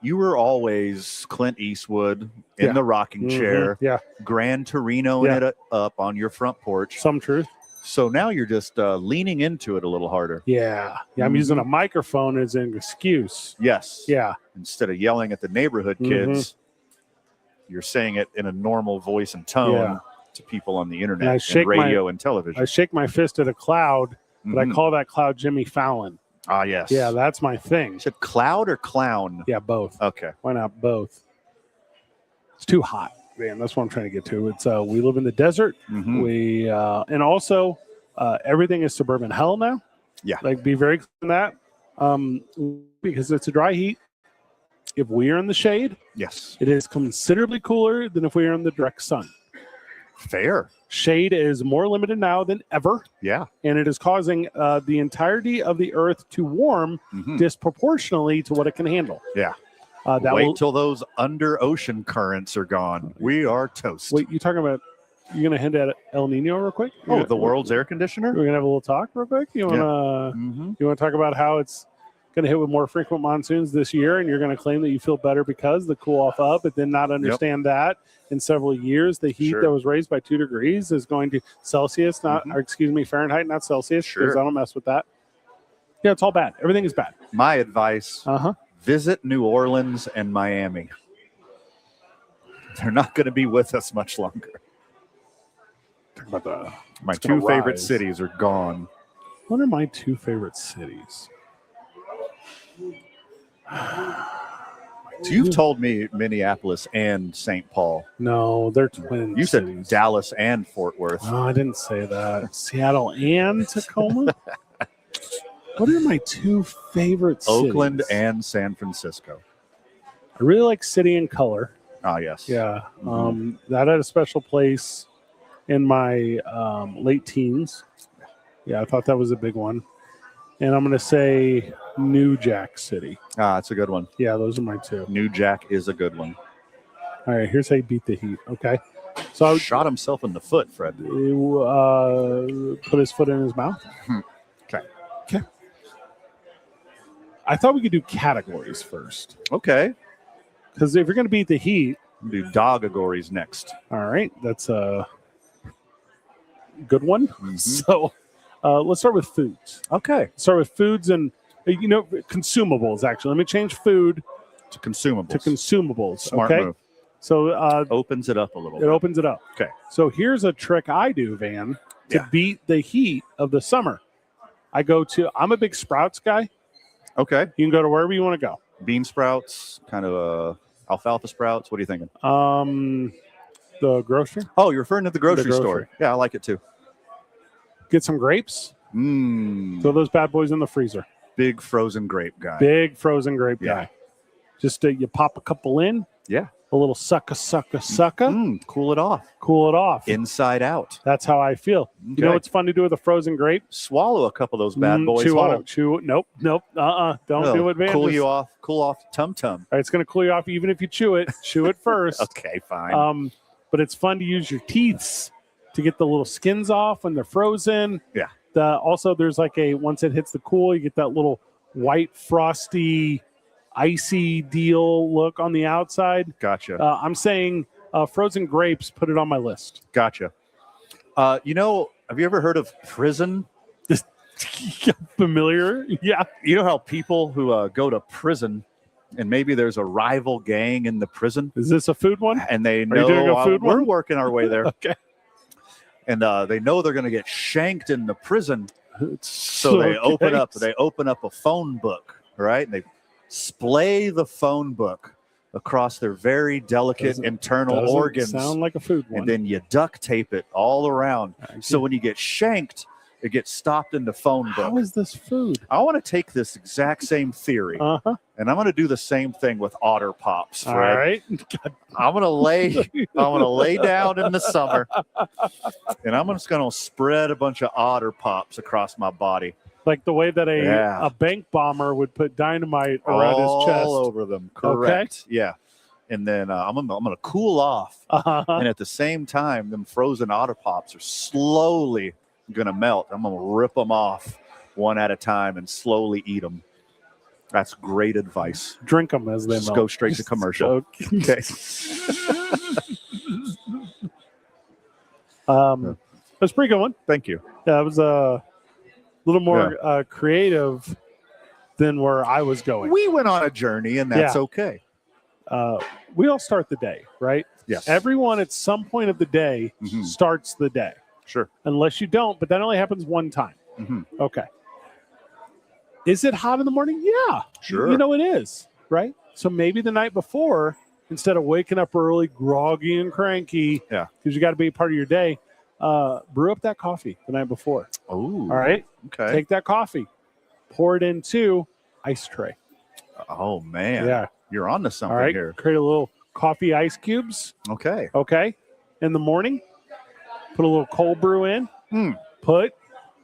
you were always Clint Eastwood in Yeah. the rocking chair, Yeah, Gran Torino Yeah. it up on your front porch. some truth. So now you're just leaning into it a little harder. Yeah. I'm using a microphone as an excuse. Yes. Yeah. Instead of yelling at the neighborhood kids, you're saying it in a normal voice and tone to people on the internet and radio and television. I shake my fist at a cloud, but I Mhm. call that cloud Jimmy Fallon. Ah, yes. Yeah, that's my thing. Is it cloud or clown? Yeah, both. Okay. Why not both? It's too hot, man. That's what I'm trying to get to. It's we live in the desert. Mhm. We and also everything is suburban hell now. Yeah. Like be very clear on that. Because it's a dry heat. If we are in the shade, Yes. it is considerably cooler than if we are in the direct sun. Fair. Shade is more limited now than ever, Yeah. and it is causing the entirety of the earth to warm Mhm. disproportionately to what it can handle. Yeah. That Wait will, till those under ocean currents are gone. We are toast. wait, you talking about? You're gonna hint at El Nino real quick? Oh, the world's air conditioner? We're gonna have a little talk real quick. You wanna Mm-hmm. you wanna talk about how it's gonna hit with more frequent monsoons this year, and you're gonna claim that you feel better because the cool off up, but then not understand that in several years the heat Sure. that was raised by 2 degrees is going to Celsius, not or excuse me, Fahrenheit, not Celsius, because Sure. I don't mess with that. Yeah, it's all bad. Everything is bad. My advice, Uh-huh. visit New Orleans and Miami. They're not going to be with us much longer. Talk about the My It's gonna two favorite rise. cities are gone. What are my 2 favorite cities? So you've told me Minneapolis and St. Paul. No, they're twin You said cities. Dallas and Fort Worth. No, I didn't say that. Seattle and Tacoma? What are my 2 favorite cities? Oakland and San Francisco. I really like City and Color. Ah, yes. Yeah. Mhm. That had a special place in my late teens. Yeah, I thought that was a big one. And I'm going to say New Jack City. Ah, that's a good one. Yeah, those are my 2. New Jack is a good one. All right, here's how you beat the heat. Okay. So I would Shot himself in the foot, Fred. put his foot in his mouth. Okay. Okay. I thought we could do categories first. Okay. Because if you're going to beat the heat, Do Dogagories next. all right, that's a good one. Mhm. So let's start with foods. Okay. Start with foods and, consumables, actually. Let me change food To consumables. to consumables. Smart okay. move. So Opens it up a little it bit. opens it up. Okay. So here's a trick I do, Van, to Yeah. beat the heat of the summer. I'm a big Sprouts guy. Okay. You can go to wherever you want to go. Bean sprouts, kind of alfalfa sprouts. What are you thinking? The grocery. Oh, you're referring to the grocery grocery. store. Yeah, I like it too. Get some grapes. Mmm. Throw those bad boys in the freezer. Big frozen grape guy. Big frozen grape Yeah. guy. Just you pop a couple in. Yeah. A little sucka. Cool it off. Cool it off. Inside out. That's how I feel. You know Okay. what's fun to do with a frozen grape? Swallow a couple of those bad boys Chew on whole. it. Chew. Nope. Don't Oh, do it, Van. Cool Just- you off. Cool off tum tum. All right, it's going to cool you off even if you chew it. Chew it first. Okay, fine. But it's fun to use your teeth to get the little skins off when they're frozen. Yeah. Also, there's once it hits the cool, you get that little white, frosty, icy deal look on the outside. Gotcha. I'm saying frozen grapes, put it on my list. Gotcha. Have you ever heard of prison? Familiar? Yeah. You know how people who go to prison and maybe there's a rival gang in the prison Is this a food one? and they you know doing a food we're one? working our way there. Okay. And they know they're going to get shanked in the prison. So they open up a phone book, right? And they splay the phone book across their very delicate Doesn't- internal Doesn't organs. sound like a food one. And then you duct tape it all around. I So see. when you get shanked, it gets stopped in the phone How book. is this food? I want to take this exact same theory, Uh-huh. and I'm going to do the same thing with otter pops, All Fred. right. I'm going to lay down in the summer, and I'm just going to spread a bunch of otter pops across my body, Like the way that Yeah. a bank bomber would put dynamite around his chest. all over them. Correct. Yeah. and then I'm gonna cool off. And at the same time, them frozen Otter Pops are slowly gonna melt. I'm gonna rip them off one at a time and slowly eat them. That's great advice. Drink them as they Just melt. go straight to commercial. Okay. That's a pretty good one. Thank you. Yeah, it was a little more creative than where I was going. We went on a journey, and that's okay. We all start the day, right? Yes. Everyone at some point of the day starts the day. Sure. Unless you don't, but that only happens one time. Okay. Is it hot in the morning? Yeah. Sure. You know it is, right? So maybe the night before, instead of waking up early, groggy and cranky, because you got to be a part of your day, brew up that coffee the night before. Oh. All right? Okay. Take that coffee, pour it into ice tray. Oh, man. Yeah. You're on to something All right? here. Create a little coffee ice cubes. Okay. Okay. In the morning, put a little cold brew in. Put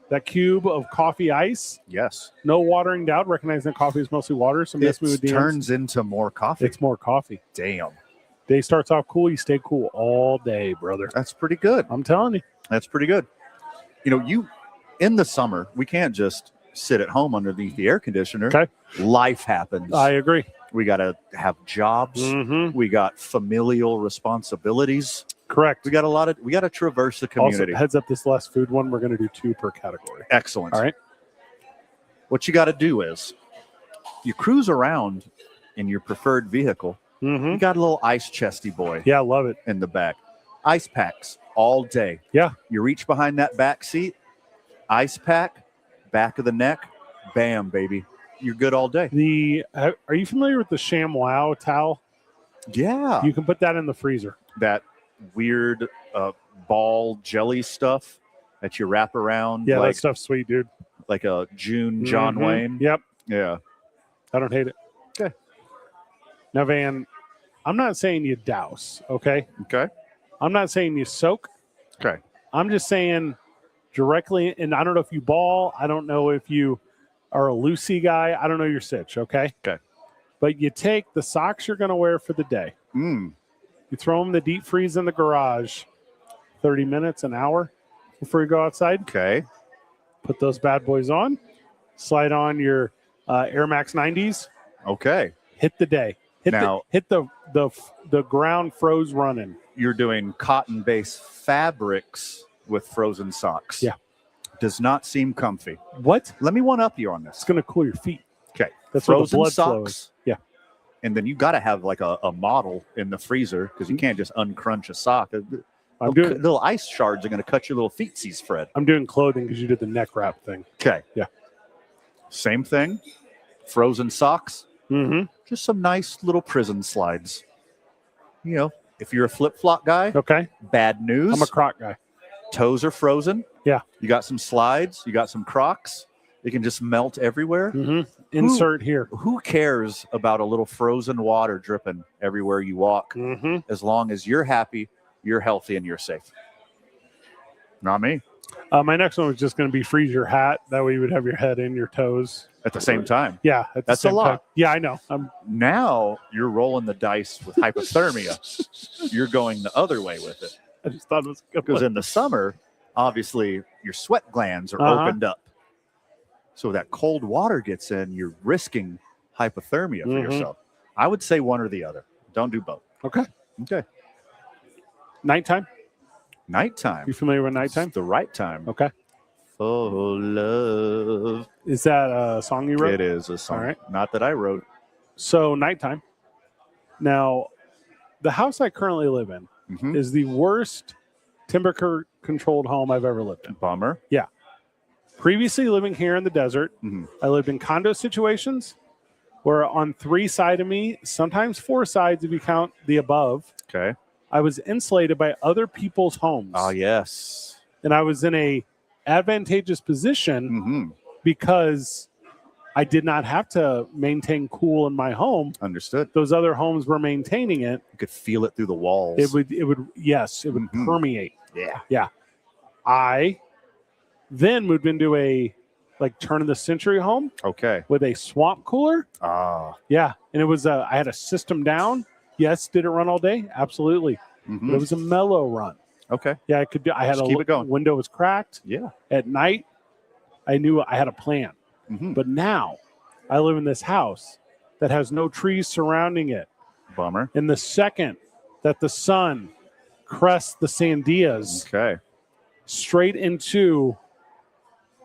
that cube of coffee ice. Yes. No watering down. Recognizing that coffee is mostly water. So It turns into more coffee. It's more coffee. Damn. Day starts off cool. You stay cool all day, brother. That's pretty good. I'm telling you. That's pretty good. You know, in the summer, we can't just sit at home underneath the air conditioner. Okay. Life happens. I agree. We got to have jobs. We got familial responsibilities. Correct. We got to traverse the community. Also, heads up, this last food one, we're going to do 2 per category. Excellent. All right. What you got to do is you cruise around in your preferred vehicle. You got a little ice chesty boy. Yeah, I love it. In the back. Ice packs all day. Yeah. You reach behind that back seat, ice pack, back of the neck, bam, baby. You're good all day. Are you familiar with the ShamWow towel? Yeah. You can put that in the freezer. That weird ball jelly stuff that you wrap around. Yeah, like, that stuff's sweet, dude. Like a June John Wayne. Yep. Yeah. I don't hate it. Okay. Now, Van, I'm not saying you douse, okay? Okay. I'm not saying you soak. Okay. I'm just saying directly, and I don't know if you ball. I don't know if you are a loosey guy. I don't know your sitch, okay? Okay. But you take the socks you're going to wear for the day. You throw them in the deep freeze in the garage 30 minutes, an hour before you go outside. Okay. Put those bad boys on. Slide on your Air Max 90s. Okay. Hit the day. Hit the ground froze running. You're doing cotton-based fabrics with frozen socks. Yeah. Does not seem comfy. What? Let me one-up you on this. It's going to cool your feet. Okay. That's where the frozen blood socks. flows. Yeah. And then you got to have like a model in the freezer because you can't just uncrunch a sock. Little ice shards are going to cut your little feetsies, Fred. I'm doing clothing because you did the neck wrap thing. Okay. Yeah. Same thing. Frozen socks. Just some nice little prison slides. You know, if you're a flip-flop guy, okay. Bad news. I'm a Croc guy. Toes are frozen. Yeah. You got some slides. You got some Crocs. It can just melt everywhere. Insert here. Who cares about a little frozen water dripping everywhere you walk? As long as you're happy, you're healthy, and you're safe. Not me. My next one was just going to be freeze your hat. That way you would have your head in your toes. At the same time. Yeah. That's a lot. Time. Yeah, I know. Now you're rolling the dice with hypothermia. You're going the other way with it. I just thought it was good. Because in the summer, obviously, your sweat glands are opened up. So that cold water gets in, you're risking hypothermia for yourself. I would say one or the other. Don't do both. Okay. Okay. Nighttime? Nighttime. You familiar with nighttime? It's the right time. Okay. For love. Is that a song you wrote? It is a song. All right. Not that I wrote. So nighttime. Now, the house I currently live in is the worst timber-controlled home I've ever lived in. Bummer. Yeah. Previously living here in the desert, I lived in condo situations where on 3 sides of me, sometimes 4 sides if you count the above, Okay. I was insulated by other people's homes. Oh, yes. And I was in a advantageous position because I did not have to maintain cool in my home. Understood. Those other homes were maintaining it. You could feel it through the walls. It would permeate. Yeah. Yeah. I then moved into a turn of the century home Okay. with a swamp cooler. Ah. Yeah. And it was I had a system down Yes. Did it run all day? Absolutely. But it was a mellow run. Okay. Yeah, I could do. I had Just keep it going. window was cracked. Yeah. At night, I knew I had a plan. But now, I live in this house that has no trees surrounding it. Bummer. And the second that the sun crests the sandias Okay. straight into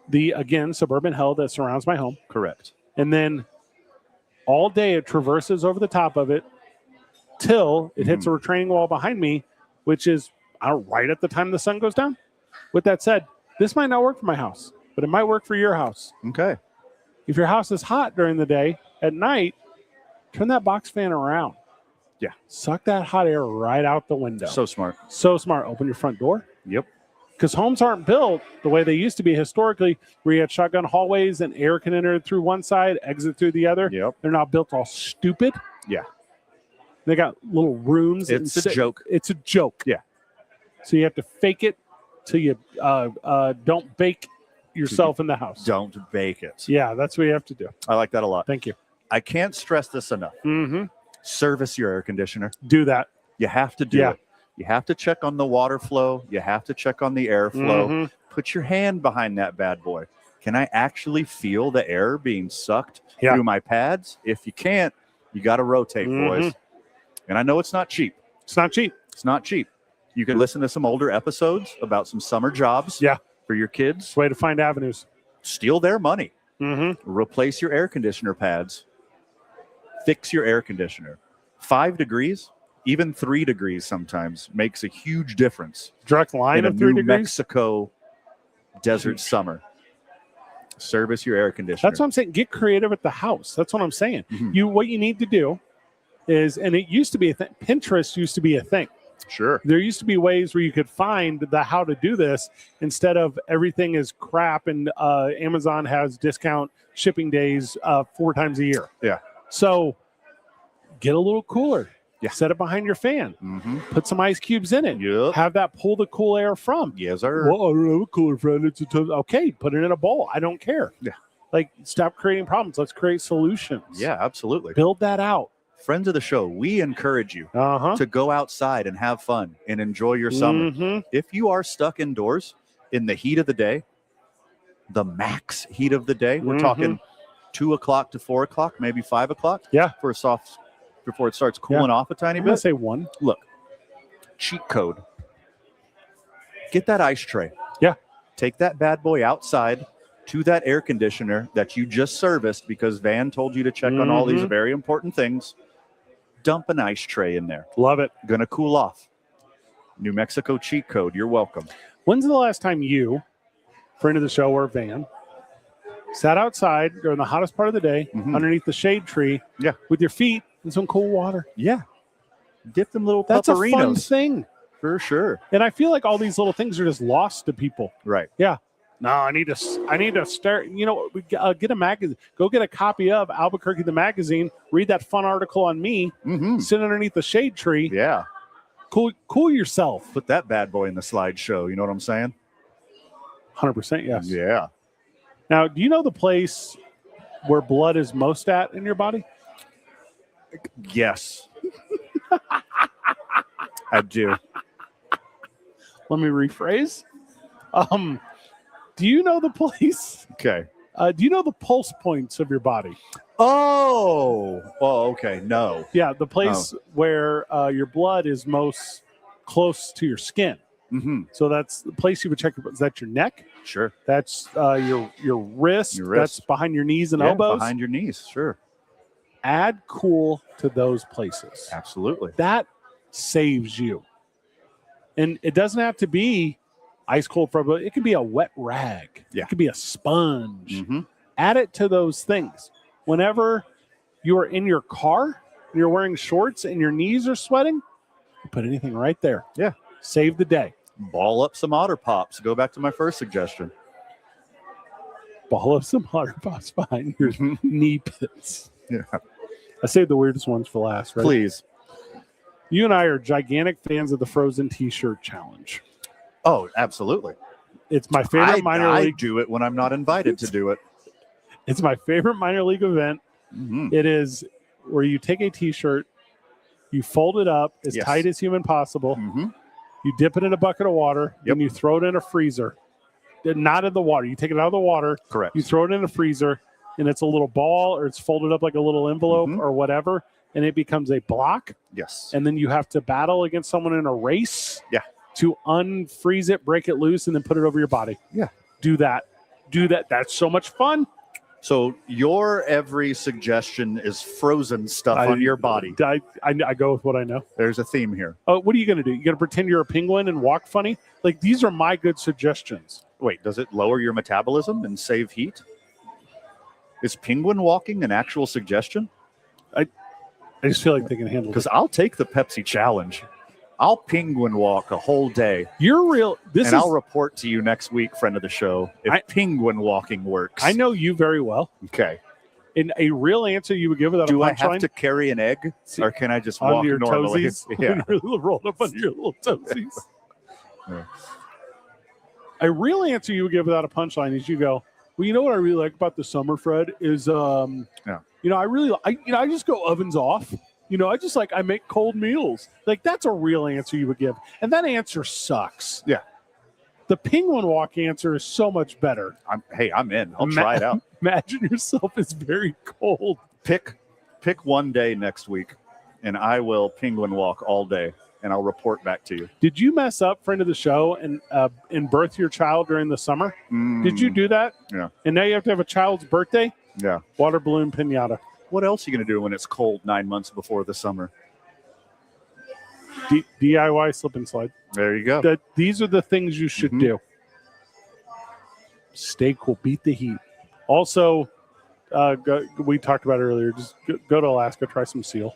the, again, suburban hell that surrounds my home, Correct. and then all day it traverses over the top of it till it hits a retaining wall behind me, which is right at the time the sun goes down. With that said, this might not work for my house, but it might work for your house. Okay. If your house is hot during the day, at night, turn that box fan around. Yeah. Suck that hot air right out the window. So smart. So smart. Open your front door. Yep. Because homes aren't built the way they used to be historically, where you had shotgun hallways and air can enter through one side, exit through the other. Yep. They're not built all stupid. Yeah. They got little rooms. It's a joke. It's a joke. Yeah. So you have to fake it till you don't bake yourself in the house. Don't bake it. Yeah, that's what you have to do. I like that a lot. Thank you. I can't stress this enough. Service your air conditioner. Do that. You have to do it. You have to check on the water flow. You have to check on the airflow. Put your hand behind that bad boy. Can I actually feel the air being sucked through my pads? If you can't, you got to rotate, boys. And I know it's not cheap. It's not cheap. It's not cheap. You can listen to some older episodes about some summer jobs for your kids. Way to find avenues. Steal their money. Replace your air conditioner pads. Fix your air conditioner. 5 degrees, even 3 degrees sometimes makes a huge difference. Direct line in a of 3 New degrees. Mexico desert summer. Service your air conditioner. That's what I'm saying. Get creative at the house. That's what I'm saying. What you need to do is, and it used to be a thing. Pinterest used to be a thing. Sure. There used to be ways where you could find the how to do this instead of everything is crap and Amazon has discount shipping days 4 times a year. Yeah. So get a little cooler. Yeah. Set it behind your fan. Put some ice cubes in it. Yep. Have that pull the cool air from. Yes, sir. Well, I don't have a cooler, friend. It's okay. Put it in a bowl. I don't care. Yeah. Like, stop creating problems. Let's create solutions. Yeah, absolutely. Build that out. Friends of the show, we encourage you to go outside and have fun and enjoy your summer. If you are stuck indoors in the heat of the day, the max heat of the day, we're talking 2 o'clock to 4 o'clock, maybe 5 o'clock. Yeah. For a soft, before it starts cooling off a tiny I'm going bit. to say 1. Look, cheat code. Get that ice tray. Yeah. Take that bad boy outside to that air conditioner that you just serviced because Van told you to check on all these very important things. Dump an ice tray in there. Love it. Gonna cool off. New Mexico cheat code. You're welcome. When's the last time you, friend of the show or Van, sat outside during the hottest part of the day underneath the shade tree with your feet in some cool water? Yeah. Dip them little That's a fun pupperinos. thing. For sure. And I feel like all these little things are just lost to people. Right. Yeah. No, I need to start, get a magazine. Go get a copy of Albuquerque the magazine, read that fun article on me, sit underneath the shade tree. Yeah. Cool yourself. Put that bad boy in the slideshow. You know what I'm saying? 100% yes. Yeah. Now, do you know the place where blood is most at in your body? Yes. I do. Let me rephrase. Do you know the place? Okay. Do you know the pulse points of your body? Oh, okay. No. Yeah, the place where your blood is most close to your skin. So that's the place you would check. Is that your neck? Sure. That's your wrist. Your wrist. That's behind your knees and elbows. Behind your knees. Sure. Add cool to those places. Absolutely. That saves you. And it doesn't have to be ice cold for, but it could be a wet rag. Yeah. It could be a sponge. Add it to those things. Whenever you are in your car and you're wearing shorts and your knees are sweating, you put anything right there. Yeah. Save the day. Ball up some Otter Pops. Go back to my first suggestion. Ball up some Otter Pops behind your knee pits. Yeah. I saved the weirdest ones for last, right? Please. You and I are gigantic fans of the Frozen T-shirt challenge. Oh, absolutely. It's my favorite minor league. I do it when I'm not invited to do it. It's my favorite minor league event. It is where you take a T-shirt You fold it up as Yes. tight as human possible. Mm-hmm. You dip it in a bucket of water. Yep. And you throw it in a freezer. Not in the water. You take it out of the water. Correct. You throw it in a freezer, and it's a little ball, or it's folded up like a little envelope or whatever, and it becomes a block. Yes. And then you have to battle against someone in a race. Yeah. To unfreeze it, break it loose, and then put it over your body. Yeah. Do that. That's so much fun. So your every suggestion is frozen stuff on your body. I go with what I know. There's a theme here. Oh, what are you going to do? You going to pretend you're a penguin and walk funny? Like, these are my good suggestions. Wait, does it lower your metabolism and save heat? Is penguin walking an actual suggestion? I just feel like they can handle it. Because I'll take the Pepsi challenge. I'll penguin walk a whole day. You're real. I'll report to you next week, friend of the show, if penguin walking works. I know you very well. Okay. In a real answer you would give without a punchline? Do I have to carry an egg, or can I just on walk your normally? toesies? Yeah. Rolled up on your little toesies. Yeah. A real answer you would give without a punchline is you go, well, you know what I really like about the summer, Fred, is you know, I just go ovens off. You know, I make cold meals. Like, that's a real answer you would give. And that answer sucks. Yeah. The penguin walk answer is so much better. I'm in. I'll try it out. Imagine yourself as very cold. Pick one day next week, and I will penguin walk all day, and I'll report back to you. Did you mess up, friend of the show, and birth your child during the summer? Did you do that? Yeah. And now you have to have a child's birthday? Yeah. Water balloon pinata. What else are you going to do when it's cold 9 months before the summer? DIY slip and slide. There you go. These are the things you should do. Stay cool. Beat the heat. Also, we talked about it earlier. Just go to Alaska. Try some seal.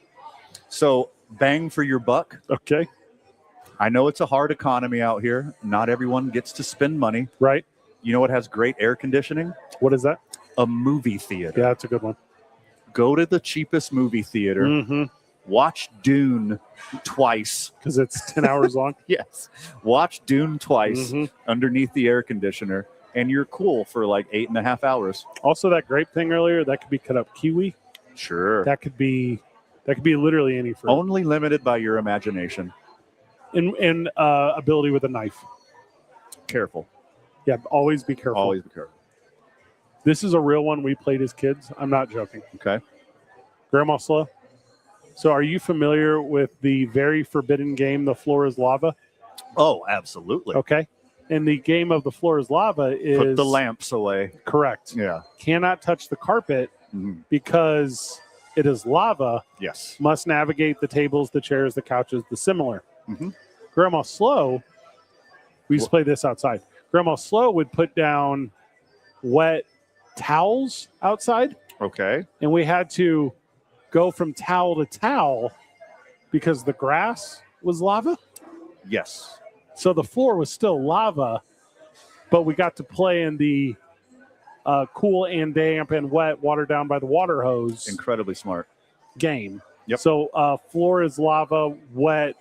So bang for your buck. Okay. I know it's a hard economy out here. Not everyone gets to spend money. Right. You know what has great air conditioning? What is that? A movie theater. Yeah, that's a good one. Go to the cheapest movie theater. Watch Dune twice. Because it's 10 hours long? Yes. Watch Dune twice underneath the air conditioner, and you're cool for like 8.5 hours. Also, that grape thing earlier, that could be cut up kiwi. Sure. That could be literally any fruit. Only limited by your imagination. And ability with a knife. Careful. Yeah, always be careful. Always be careful. This is a real one we played as kids. I'm not joking. Okay. Grandma Slow. So are you familiar with the very forbidden game, The Floor is Lava? Oh, absolutely. Okay. And the game of The Floor is Lava is... Put the lamps away. Correct. Yeah. Cannot touch the carpet because it is lava. Yes. Must navigate the tables, the chairs, the couches, the similar. Grandma Slow, we used to play this outside. Grandma Slow would put down wet towels outside. Okay. And we had to go from towel to towel because the grass was lava. Yes. So the floor was still lava, but we got to play in the cool and damp and wet, watered down by the water hose. Incredibly smart game. Yep. So floor is lava, wet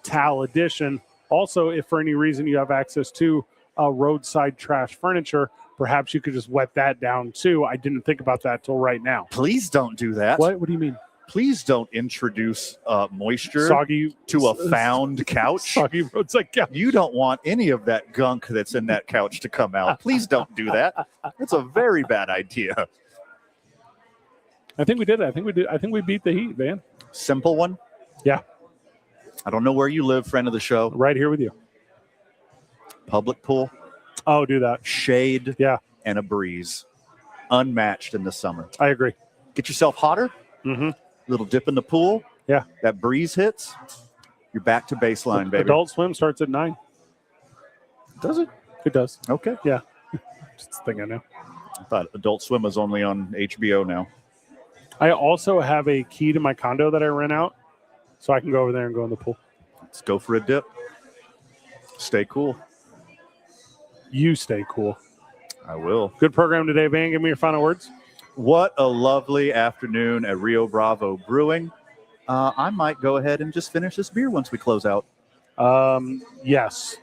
towel edition. Also, if for any reason you have access to roadside trash furniture, perhaps you could just wet that down too. I didn't think about that till right now. Please don't do that. What do you mean? Please don't introduce moisture Soggy to a found couch. Soggy roadside couch. You don't want any of that gunk that's in that couch to come out. Please don't do that. That's a very bad idea. I think we did it. I think we beat the heat, man. Simple one. Yeah. I don't know where you live, friend of the show. Right here with you. Public pool. Oh, do that. Shade. Yeah. And a breeze. Unmatched in the summer. I agree. Get yourself hotter. Little dip in the pool. Yeah. That breeze hits. You're back to baseline, baby. Adult Swim starts at 9. Does it? It does. Okay. Yeah. Just a thing I know. I thought Adult Swim was only on HBO now. I also have a key to my condo that I rent out, so I can go over there and go in the pool. Let's go for a dip. Stay cool. You stay cool. I will. Good program today, Van. Give me your final words. What a lovely afternoon at Rio Bravo Brewing. I might go ahead and just finish this beer once we close out. Yes.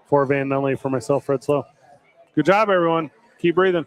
For Van Nunley, for myself, Fred Slow. Good job, everyone. Keep breathing.